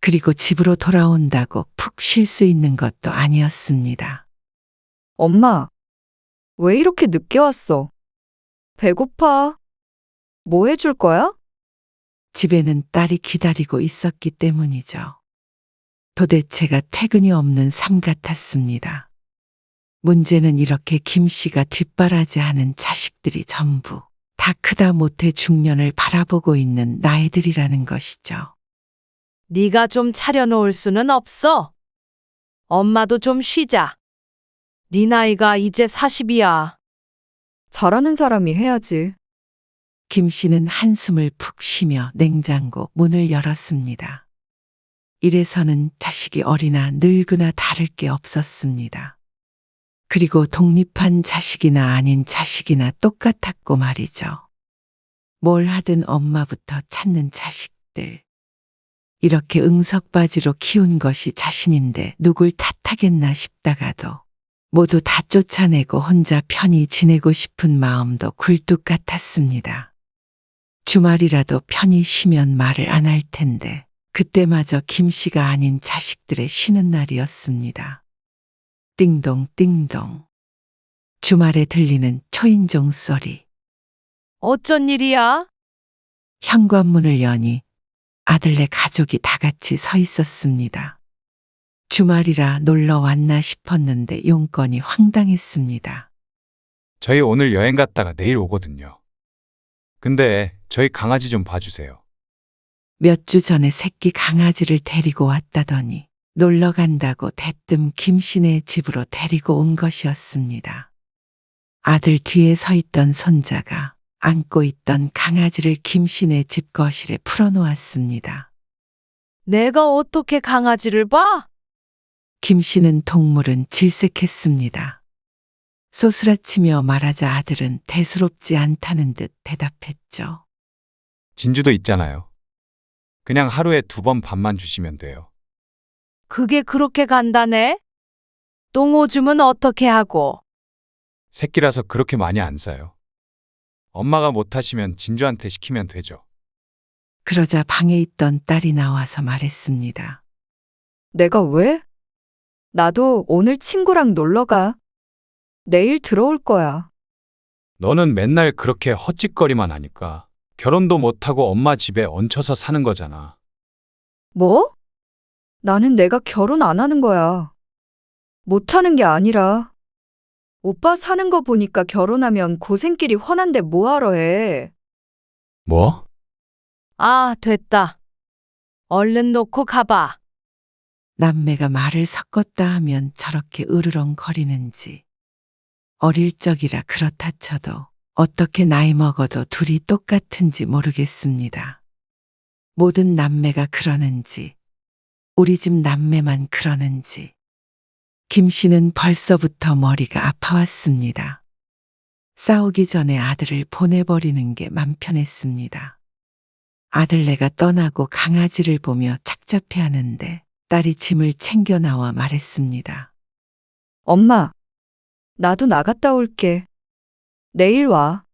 그리고 집으로 돌아온다고 푹 쉴 수 있는 것도 아니었습니다. 엄마, 왜 이렇게 늦게 왔어? 배고파. 뭐 해줄 거야? 집에는 딸이 기다리고 있었기 때문이죠. 도대체가 퇴근이 없는 삶 같았습니다. 문제는 이렇게 김 씨가 뒷바라지하는 자식들이 전부 다 크다 못해 중년을 바라보고 있는 나이들이라는 것이죠. 네가 좀 차려놓을 수는 없어? 엄마도 좀 쉬자. 네 나이가 이제 40이야. 잘하는 사람이 해야지. 김 씨는 한숨을 푹 쉬며 냉장고 문을 열었습니다. 이래서는 자식이 어리나 늙으나 다를 게 없었습니다. 그리고 독립한 자식이나 아닌 자식이나 똑같았고 말이죠. 뭘 하든 엄마부터 찾는 자식들. 이렇게 응석바지로 키운 것이 자신인데 누굴 탓하겠나 싶다가도 모두 다 쫓아내고 혼자 편히 지내고 싶은 마음도 굴뚝 같았습니다. 주말이라도 편히 쉬면 말을 안 할 텐데 그때마저 김 씨가 아닌 자식들의 쉬는 날이었습니다. 띵동 띵동. 주말에 들리는 초인종 소리. 어쩐 일이야? 현관문을 여니 아들네 가족이 다 같이 서 있었습니다. 주말이라 놀러 왔나 싶었는데 용건이 황당했습니다. 저희 오늘 여행 갔다가 내일 오거든요. 근데 저희 강아지 좀 봐주세요. 몇 주 전에 새끼 강아지를 데리고 왔다더니 놀러 간다고 대뜸 김 씨네 집으로 데리고 온 것이었습니다. 아들 뒤에 서 있던 손자가 안고 있던 강아지를 김 씨네 집 거실에 풀어놓았습니다. 내가 어떻게 강아지를 봐? 김 씨는 동물은 질색했습니다. 소스라치며 말하자 아들은 대수롭지 않다는 듯 대답했죠. 진주도 있잖아요. 그냥 하루에 2번 밥만 주시면 돼요. 그게 그렇게 간단해? 똥 오줌은 어떻게 하고? 새끼라서 그렇게 많이 안 싸요. 엄마가 못하시면 진주한테 시키면 되죠. 그러자 방에 있던 딸이 나와서 말했습니다. 내가 왜? 나도 오늘 친구랑 놀러 가. 내일 들어올 거야. 너는 맨날 그렇게 헛짓거리만 하니까 결혼도 못하고 엄마 집에 얹혀서 사는 거잖아. 뭐? 나는 내가 결혼 안 하는 거야. 못 하는 게 아니라. 오빠 사는 거 보니까 결혼하면 고생길이 훤한데 뭐하러 해. 뭐? 아, 됐다. 얼른 놓고 가봐. 남매가 말을 섞었다 하면 저렇게 으르렁거리는지. 어릴 적이라 그렇다 쳐도 어떻게 나이 먹어도 둘이 똑같은지 모르겠습니다. 모든 남매가 그러는지, 우리 집 남매만 그러는지. 김 씨는 벌써부터 머리가 아파왔습니다. 싸우기 전에 아들을 보내버리는 게 맘 편했습니다. 아들네가 떠나고 강아지를 보며 착잡해하는데 딸이 짐을 챙겨 나와 말했습니다. 엄마, 나도 나갔다 올게. 내일 와.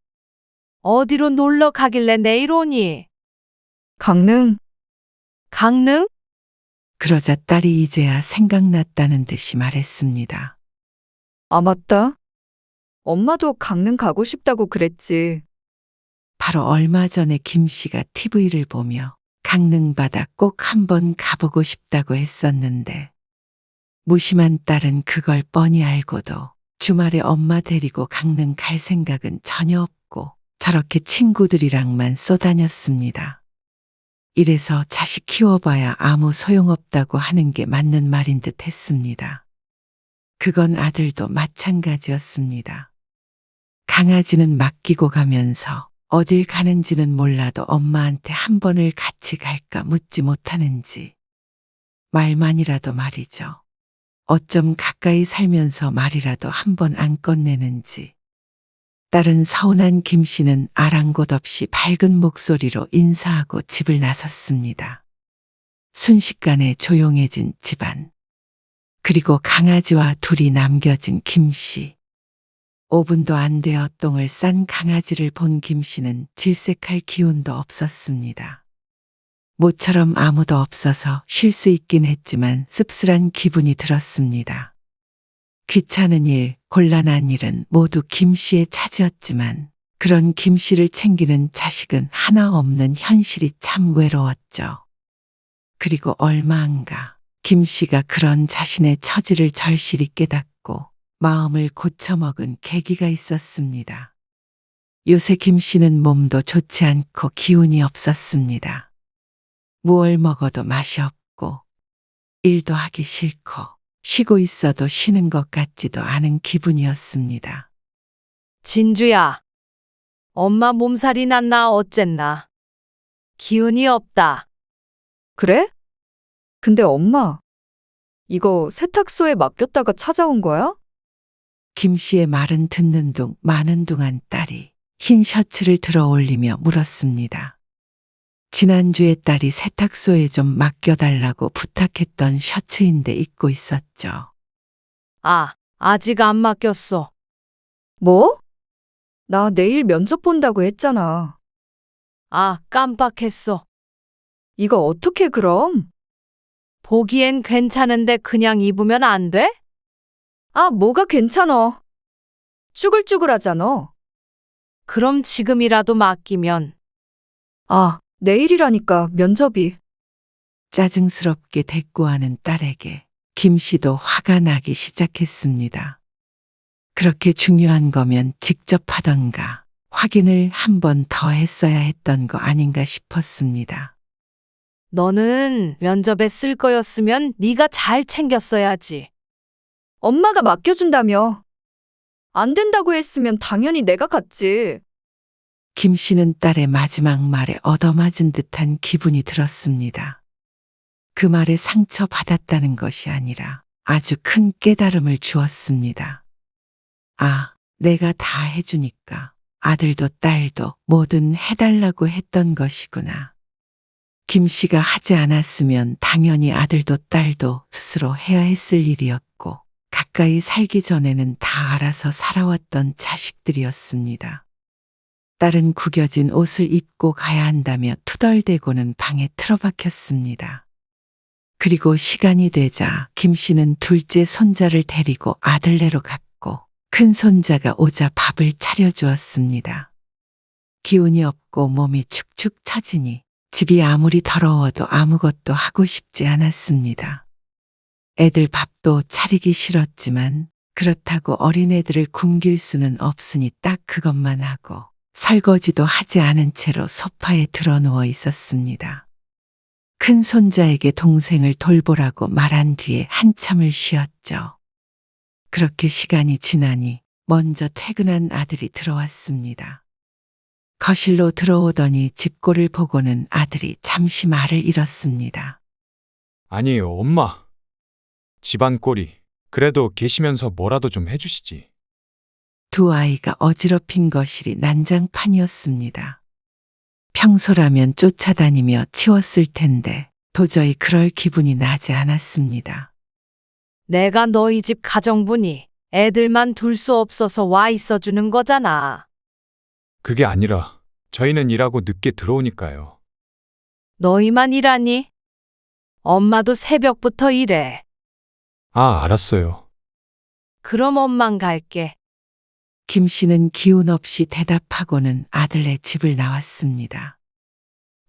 어디로 놀러 가길래 내일 오니? 강릉. 강릉? 그러자 딸이 이제야 생각났다는 듯이 말했습니다. 아, 맞다. 엄마도 강릉 가고 싶다고 그랬지. 바로 얼마 전에 김 씨가 TV를 보며 강릉 바다 꼭 한번 가보고 싶다고 했었는데 무심한 딸은 그걸 뻔히 알고도 주말에 엄마 데리고 강릉 갈 생각은 전혀 없고 저렇게 친구들이랑만 쏘다녔습니다. 이래서 자식 키워봐야 아무 소용없다고 하는 게 맞는 말인 듯 했습니다. 그건 아들도 마찬가지였습니다. 강아지는 맡기고 가면서 어딜 가는지는 몰라도 엄마한테 한 번을 같이 갈까 묻지 못하는지. 말만이라도 말이죠. 어쩜 가까이 살면서 말이라도 한 번 안 꺼내는지. 딸은 서운한 김 씨는 아랑곳 없이 밝은 목소리로 인사하고 집을 나섰습니다. 순식간에 조용해진 집안. 그리고 강아지와 둘이 남겨진 김 씨. 5분도 안 되어 똥을 싼 강아지를 본 김 씨는 질색할 기운도 없었습니다. 모처럼 아무도 없어서 쉴 수 있긴 했지만 씁쓸한 기분이 들었습니다. 귀찮은 일, 곤란한 일은 모두 김 씨의 차지였지만 그런 김 씨를 챙기는 자식은 하나 없는 현실이 참 외로웠죠. 그리고 얼마 안가 김 씨가 그런 자신의 처지를 절실히 깨닫고 마음을 고쳐먹은 계기가 있었습니다. 요새 김 씨는 몸도 좋지 않고 기운이 없었습니다. 무얼 먹어도 맛이 없고 일도 하기 싫고 쉬고 있어도 쉬는 것 같지도 않은 기분이었습니다. 진주야, 엄마 몸살이 났나 어쨌나? 기운이 없다. 그래? 근데 엄마, 이거 세탁소에 맡겼다가 찾아온 거야? 김 씨의 말은 듣는 둥 마는 둥한 딸이 흰 셔츠를 들어 올리며 물었습니다. 지난주에 딸이 세탁소에 좀 맡겨달라고 부탁했던 셔츠인데 입고 있었죠. 아, 아직 안 맡겼어. 뭐? 나 내일 면접 본다고 했잖아. 아, 깜빡했어. 이거 어떻게 그럼? 보기엔 괜찮은데 그냥 입으면 안 돼? 아, 뭐가 괜찮아. 쭈글쭈글하잖아. 그럼 지금이라도 맡기면. 아, 내일이라니까 면접이. 짜증스럽게 대꾸하는 딸에게 김 씨도 화가 나기 시작했습니다. 그렇게 중요한 거면 직접 하던가 확인을 한 번 더 했어야 했던 거 아닌가 싶었습니다. 너는 면접에 쓸 거였으면 네가 잘 챙겼어야지. 엄마가 맡겨준다며. 안 된다고 했으면 당연히 내가 갔지. 김 씨는 딸의 마지막 말에 얻어맞은 듯한 기분이 들었습니다. 그 말에 상처받았다는 것이 아니라 아주 큰 깨달음을 주었습니다. 아, 내가 다 해주니까 아들도 딸도 뭐든 해달라고 했던 것이구나. 김 씨가 하지 않았으면 당연히 아들도 딸도 스스로 해야 했을 일이었고 가까이 살기 전에는 다 알아서 살아왔던 자식들이었습니다. 딸은 구겨진 옷을 입고 가야 한다며 투덜대고는 방에 틀어박혔습니다. 그리고 시간이 되자 김 씨는 둘째 손자를 데리고 아들네로 갔고 큰 손자가 오자 밥을 차려주었습니다. 기운이 없고 몸이 축축 처지니 집이 아무리 더러워도 아무것도 하고 싶지 않았습니다. 애들 밥도 차리기 싫었지만 그렇다고 어린애들을 굶길 수는 없으니 딱 그것만 하고 설거지도 하지 않은 채로 소파에 드러누워 있었습니다. 큰 손자에게 동생을 돌보라고 말한 뒤에 한참을 쉬었죠. 그렇게 시간이 지나니 먼저 퇴근한 아들이 들어왔습니다. 거실로 들어오더니 집골을 보고는 아들이 잠시 말을 잃었습니다. 아니, 엄마. 집안 꼴이. 그래도 계시면서 뭐라도 좀 해주시지. 두 아이가 어지럽힌 거실이 난장판이었습니다. 평소라면 쫓아다니며 치웠을 텐데 도저히 그럴 기분이 나지 않았습니다. 내가 너희 집 가정부니 애들만 둘 수 없어서 와 있어 주는 거잖아. 그게 아니라 저희는 일하고 늦게 들어오니까요. 너희만 일하니? 엄마도 새벽부터 일해. 아, 알았어요. 그럼 엄만 갈게. 김 씨는 기운 없이 대답하고는 아들네 집을 나왔습니다.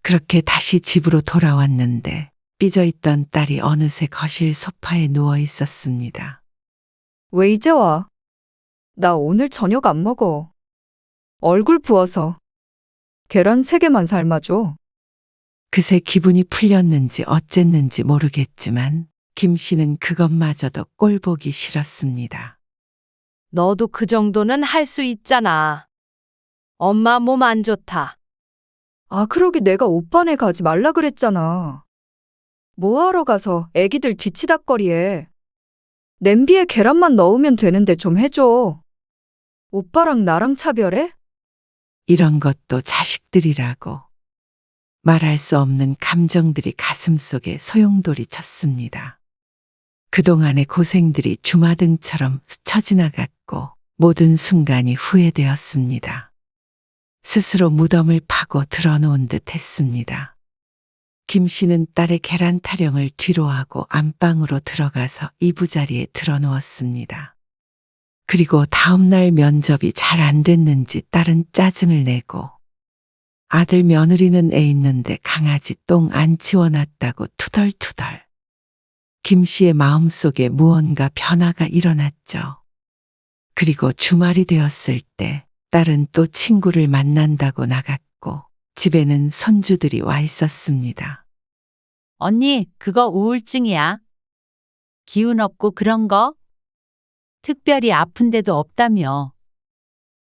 그렇게 다시 집으로 돌아왔는데 삐져있던 딸이 어느새 거실 소파에 누워 있었습니다. 왜 이제 와? 나 오늘 저녁 안 먹어. 얼굴 부어서. 계란 3개만 삶아줘. 그새 기분이 풀렸는지 어쨌는지 모르겠지만 김 씨는 그것마저도 꼴보기 싫었습니다. 너도 그 정도는 할 수 있잖아. 엄마 몸 안 좋다. 아, 그러기 내가 오빠네 가지 말라 그랬잖아. 뭐하러 가서 애기들 뒤치다꺼리에. 냄비에 계란만 넣으면 되는데 좀 해줘. 오빠랑 나랑 차별해? 이런 것도 자식들이라고. 말할 수 없는 감정들이 가슴속에 소용돌이 쳤습니다. 그동안의 고생들이 주마등처럼 스쳐 지나갔고 모든 순간이 후회되었습니다. 스스로 무덤을 파고 드러놓은 듯 했습니다. 김 씨는 딸의 계란 타령을 뒤로하고 안방으로 들어가서 이부자리에 드러누웠습니다. 그리고 다음날 면접이 잘 안 됐는지 딸은 짜증을 내고 아들 며느리는 애 있는데 강아지 똥 안 치워놨다고 투덜투덜. 김 씨의 마음속에 무언가 변화가 일어났죠. 그리고 주말이 되었을 때 딸은 또 친구를 만난다고 나갔고 집에는 손주들이 와 있었습니다. 언니, 그거 우울증이야. 기운 없고 그런 거? 특별히 아픈 데도 없다며.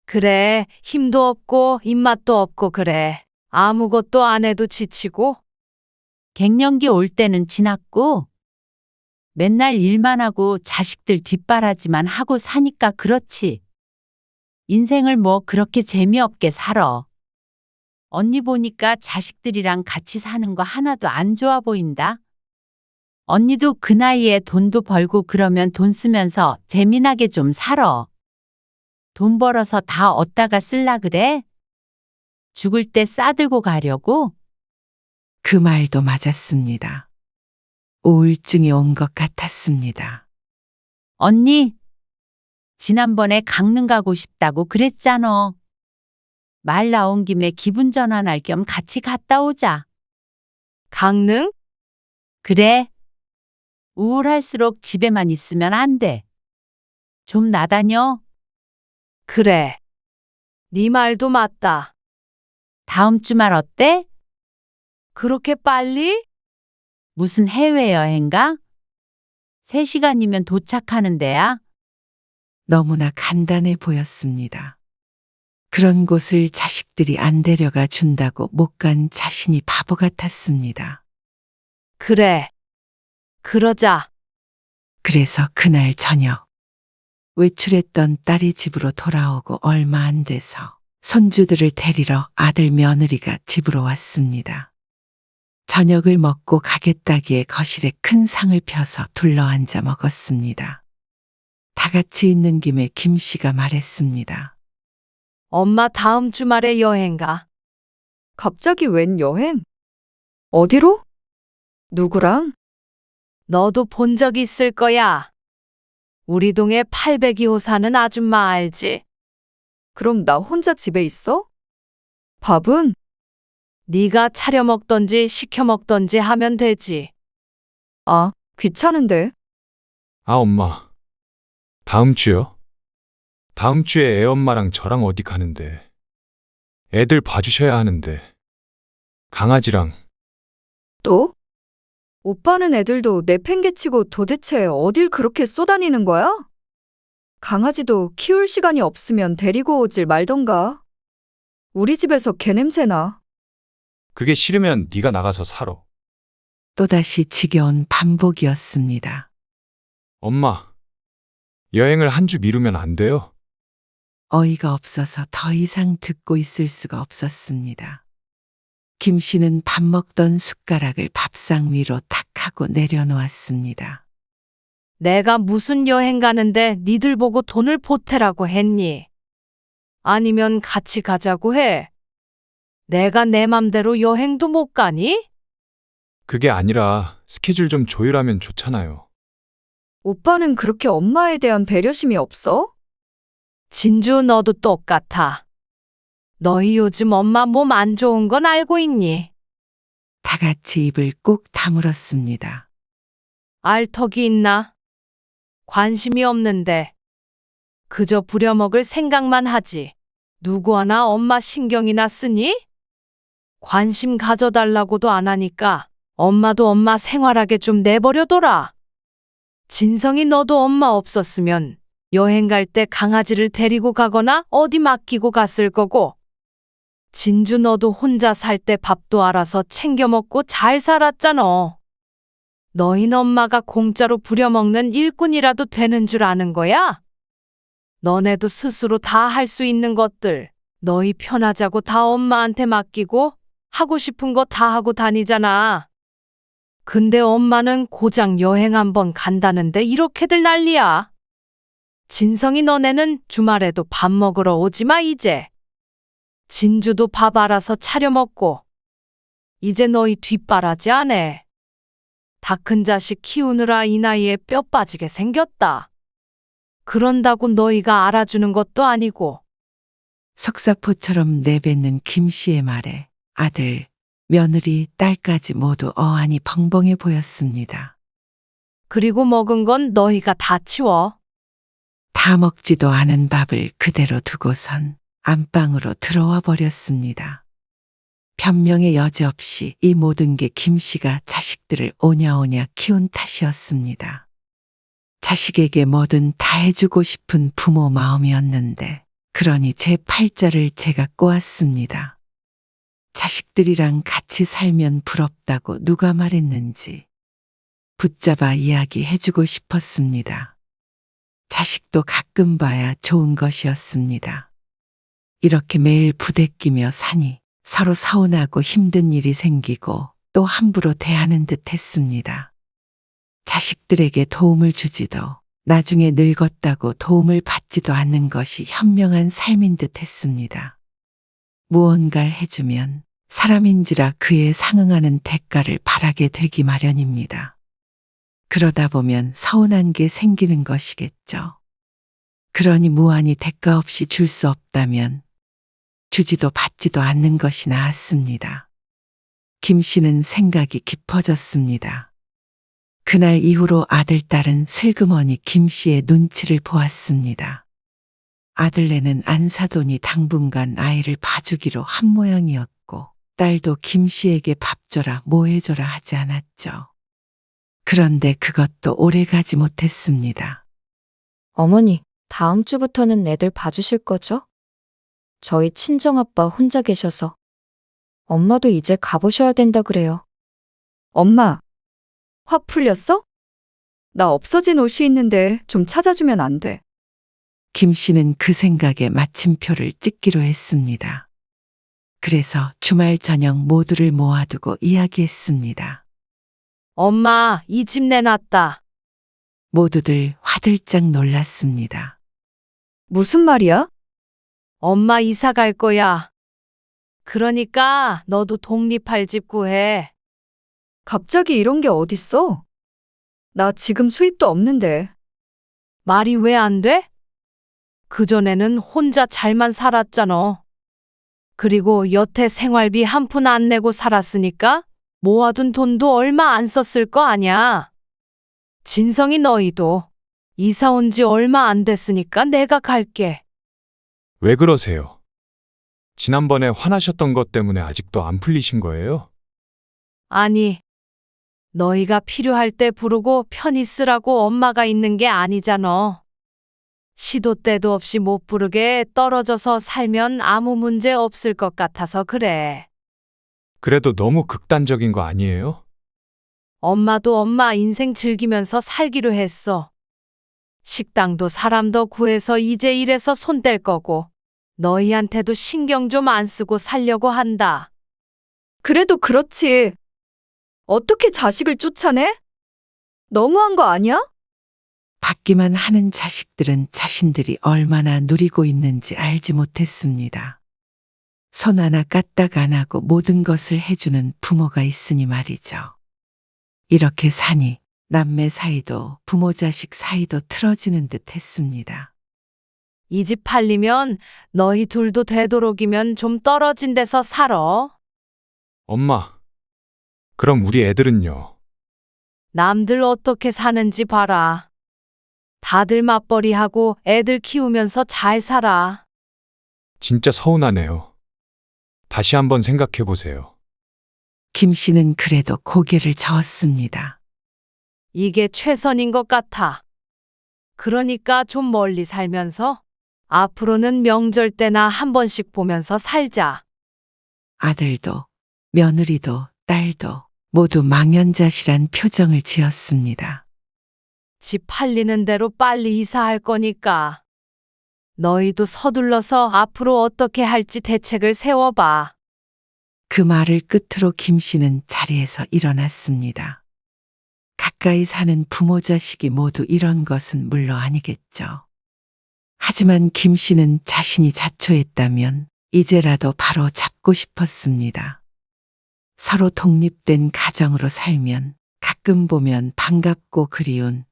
그래, 힘도 없고 입맛도 없고 그래. 아무것도 안 해도 지치고. 갱년기 올 때는 지났고 맨날 일만 하고 자식들 뒷바라지만 하고 사니까 그렇지. 인생을 뭐 그렇게 재미없게 살아. 언니 보니까 자식들이랑 같이 사는 거 하나도 안 좋아 보인다. 언니도 그 나이에 돈도 벌고 그러면 돈 쓰면서 재미나게 좀 살아. 돈 벌어서 다 얻다가 쓸라 그래? 죽을 때 싸들고 가려고? 그 말도 맞았습니다. 우울증이 온 것 같았습니다. 언니, 지난번에 강릉 가고 싶다고 그랬잖아. 말 나온 김에 기분 전환할 겸 같이 갔다 오자. 강릉? 그래. 우울할수록 집에만 있으면 안 돼. 좀 나다녀. 그래. 네 말도 맞다. 다음 주말 어때? 그렇게 빨리? 무슨 해외여행가? 3시간이면 도착하는 데야. 너무나 간단해 보였습니다. 그런 곳을 자식들이 안 데려가 준다고 못 간 자신이 바보 같았습니다. 그래. 그러자. 그래서 그날 저녁 외출했던 딸이 집으로 돌아오고 얼마 안 돼서 손주들을 데리러 아들 며느리가 집으로 왔습니다. 저녁을 먹고 가겠다기에 거실에 큰 상을 펴서 둘러앉아 먹었습니다. 다 같이 있는 김에 김 씨가 말했습니다. 엄마 다음 주말에 여행 가. 갑자기 웬 여행? 어디로? 누구랑? 너도 본 적 있을 거야. 우리 동에 802호 사는 아줌마 알지? 그럼 나 혼자 집에 있어? 밥은? 네가 차려 먹던지 시켜 먹던지 하면 되지. 아, 귀찮은데. 아, 엄마. 다음 주요? 다음 주에 애엄마랑 저랑 어디 가는데. 애들 봐주셔야 하는데. 강아지랑. 또? 오빠는 애들도 내팽개치고 도대체 어딜 그렇게 쏘다니는 거야? 강아지도 키울 시간이 없으면 데리고 오질 말던가. 우리 집에서 개냄새나. 그게 싫으면 네가 나가서 살아. 또다시 지겨운 반복이었습니다. 엄마. 여행을 한 주 미루면 안 돼요? 어이가 없어서 더 이상 듣고 있을 수가 없었습니다. 김 씨는 밥 먹던 숟가락을 밥상 위로 탁 하고 내려놓았습니다. 내가 무슨 여행 가는데 니들 보고 돈을 보태라고 했니? 아니면 같이 가자고 해. 내가 내 맘대로 여행도 못 가니? 그게 아니라 스케줄 좀 조율하면 좋잖아요. 오빠는 그렇게 엄마에 대한 배려심이 없어? 진주 너도 똑같아. 너희 요즘 엄마 몸 안 좋은 건 알고 있니? 다 같이 입을 꾹 다물었습니다. 알 턱이 있나? 관심이 없는데. 그저 부려먹을 생각만 하지. 누구 하나 엄마 신경이나 쓰니? 관심 가져달라고도 안 하니까 엄마도 엄마 생활하게 좀 내버려둬라. 진성이 너도 엄마 없었으면 여행 갈 때 강아지를 데리고 가거나 어디 맡기고 갔을 거고. 진주 너도 혼자 살 때 밥도 알아서 챙겨 먹고 잘 살았잖아. 너흰 엄마가 공짜로 부려먹는 일꾼이라도 되는 줄 아는 거야? 너네도 스스로 다 할 수 있는 것들, 너희 편하자고 다 엄마한테 맡기고 하고 싶은 거 다 하고 다니잖아. 근데 엄마는 고작 여행 한번 간다는데 이렇게들 난리야. 진성이 너네는 주말에도 밥 먹으러 오지 마 이제. 진주도 밥 알아서 차려 먹고. 이제 너희 뒷바라지 안 해. 다 큰 자식 키우느라 이 나이에 뼈 빠지게 생겼다. 그런다고 너희가 알아주는 것도 아니고. 석사포처럼 내뱉는 김 씨의 말에 아들, 며느리, 딸까지 모두 어안이 벙벙해 보였습니다. 그리고 먹은 건 너희가 다 치워. 다 먹지도 않은 밥을 그대로 두고선 안방으로 들어와 버렸습니다. 변명의 여지 없이 이 모든 게 김 씨가 자식들을 오냐오냐 키운 탓이었습니다. 자식에게 뭐든 다 해주고 싶은 부모 마음이었는데 그러니 제 팔자를 제가 꼬았습니다. 자식들이랑 같이 살면 부럽다고 누가 말했는지 붙잡아 이야기해주고 싶었습니다. 자식도 가끔 봐야 좋은 것이었습니다. 이렇게 매일 부대끼며 사니 서로 서운하고 힘든 일이 생기고 또 함부로 대하는 듯 했습니다. 자식들에게 도움을 주지도 나중에 늙었다고 도움을 받지도 않는 것이 현명한 삶인 듯 했습니다. 무언가를 해주면 사람인지라 그에 상응하는 대가를 바라게 되기 마련입니다. 그러다 보면 서운한 게 생기는 것이겠죠. 그러니 무한히 대가 없이 줄 수 없다면 주지도 받지도 않는 것이 나았습니다. 김 씨는 생각이 깊어졌습니다. 그날 이후로 아들, 딸은 슬그머니 김 씨의 눈치를 보았습니다. 아들네는 안 사돈이 당분간 아이를 봐주기로 한 모양이었고 딸도 김 씨에게 밥 줘라 뭐 해줘라 하지 않았죠. 그런데 그것도 오래 가지 못했습니다. 어머니, 다음 주부터는 애들 봐주실 거죠? 저희 친정아빠 혼자 계셔서. 엄마도 이제 가보셔야 된다 그래요. 엄마, 화 풀렸어? 나 없어진 옷이 있는데 좀 찾아주면 안 돼. 김 씨는 그 생각에 마침표를 찍기로 했습니다. 그래서 주말 저녁 모두를 모아두고 이야기했습니다. 엄마, 이 집 내놨다. 모두들 화들짝 놀랐습니다. 무슨 말이야? 엄마 이사 갈 거야. 그러니까 너도 독립할 집 구해. 갑자기 이런 게 어딨어? 나 지금 수입도 없는데. 말이 왜 안 돼? 그전에는 혼자 잘만 살았잖아. 그리고 여태 생활비 한 푼 안 내고 살았으니까 모아둔 돈도 얼마 안 썼을 거 아냐. 진성이 너희도 이사 온 지 얼마 안 됐으니까 내가 갈게. 왜 그러세요? 지난번에 화나셨던 것 때문에 아직도 안 풀리신 거예요? 아니, 너희가 필요할 때 부르고 편히 쓰라고 엄마가 있는 게 아니잖아. 시도 때도 없이 못 부르게 떨어져서 살면 아무 문제 없을 것 같아서 그래. 그래도 너무 극단적인 거 아니에요? 엄마도 엄마 인생 즐기면서 살기로 했어. 식당도 사람도 구해서 이제 일해서 손 뗄 거고 너희한테도 신경 좀 안 쓰고 살려고 한다. 그래도 그렇지. 어떻게 자식을 쫓아내? 너무한 거 아니야? 받기만 하는 자식들은 자신들이 얼마나 누리고 있는지 알지 못했습니다. 손 하나 까딱 안 하고 모든 것을 해주는 부모가 있으니 말이죠. 이렇게 사니 남매 사이도 부모 자식 사이도 틀어지는 듯 했습니다. 이 집 팔리면 너희 둘도 되도록이면 좀 떨어진 데서 살아. 엄마, 그럼 우리 애들은요? 남들 어떻게 사는지 봐라. 다들 맞벌이하고 애들 키우면서 잘 살아. 진짜 서운하네요. 다시 한번 생각해 보세요. 김 씨는 그래도 고개를 저었습니다. 이게 최선인 것 같아. 그러니까 좀 멀리 살면서 앞으로는 명절 때나 한 번씩 보면서 살자. 아들도 며느리도 딸도 모두 망연자실한 표정을 지었습니다. 집 팔리는 대로 빨리 이사할 거니까. 너희도 서둘러서 앞으로 어떻게 할지 대책을 세워봐. 그 말을 끝으로 김 씨는 자리에서 일어났습니다. 가까이 사는 부모 자식이 모두 이런 것은 물론 아니겠죠. 하지만 김 씨는 자신이 자초했다면 이제라도 바로 잡고 싶었습니다. 서로 독립된 가정으로 살면 가끔 보면 반갑고 그리운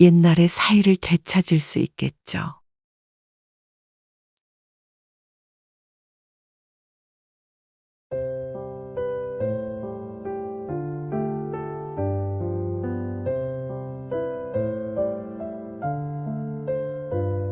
옛날의 사이를 되찾을 수 있겠죠.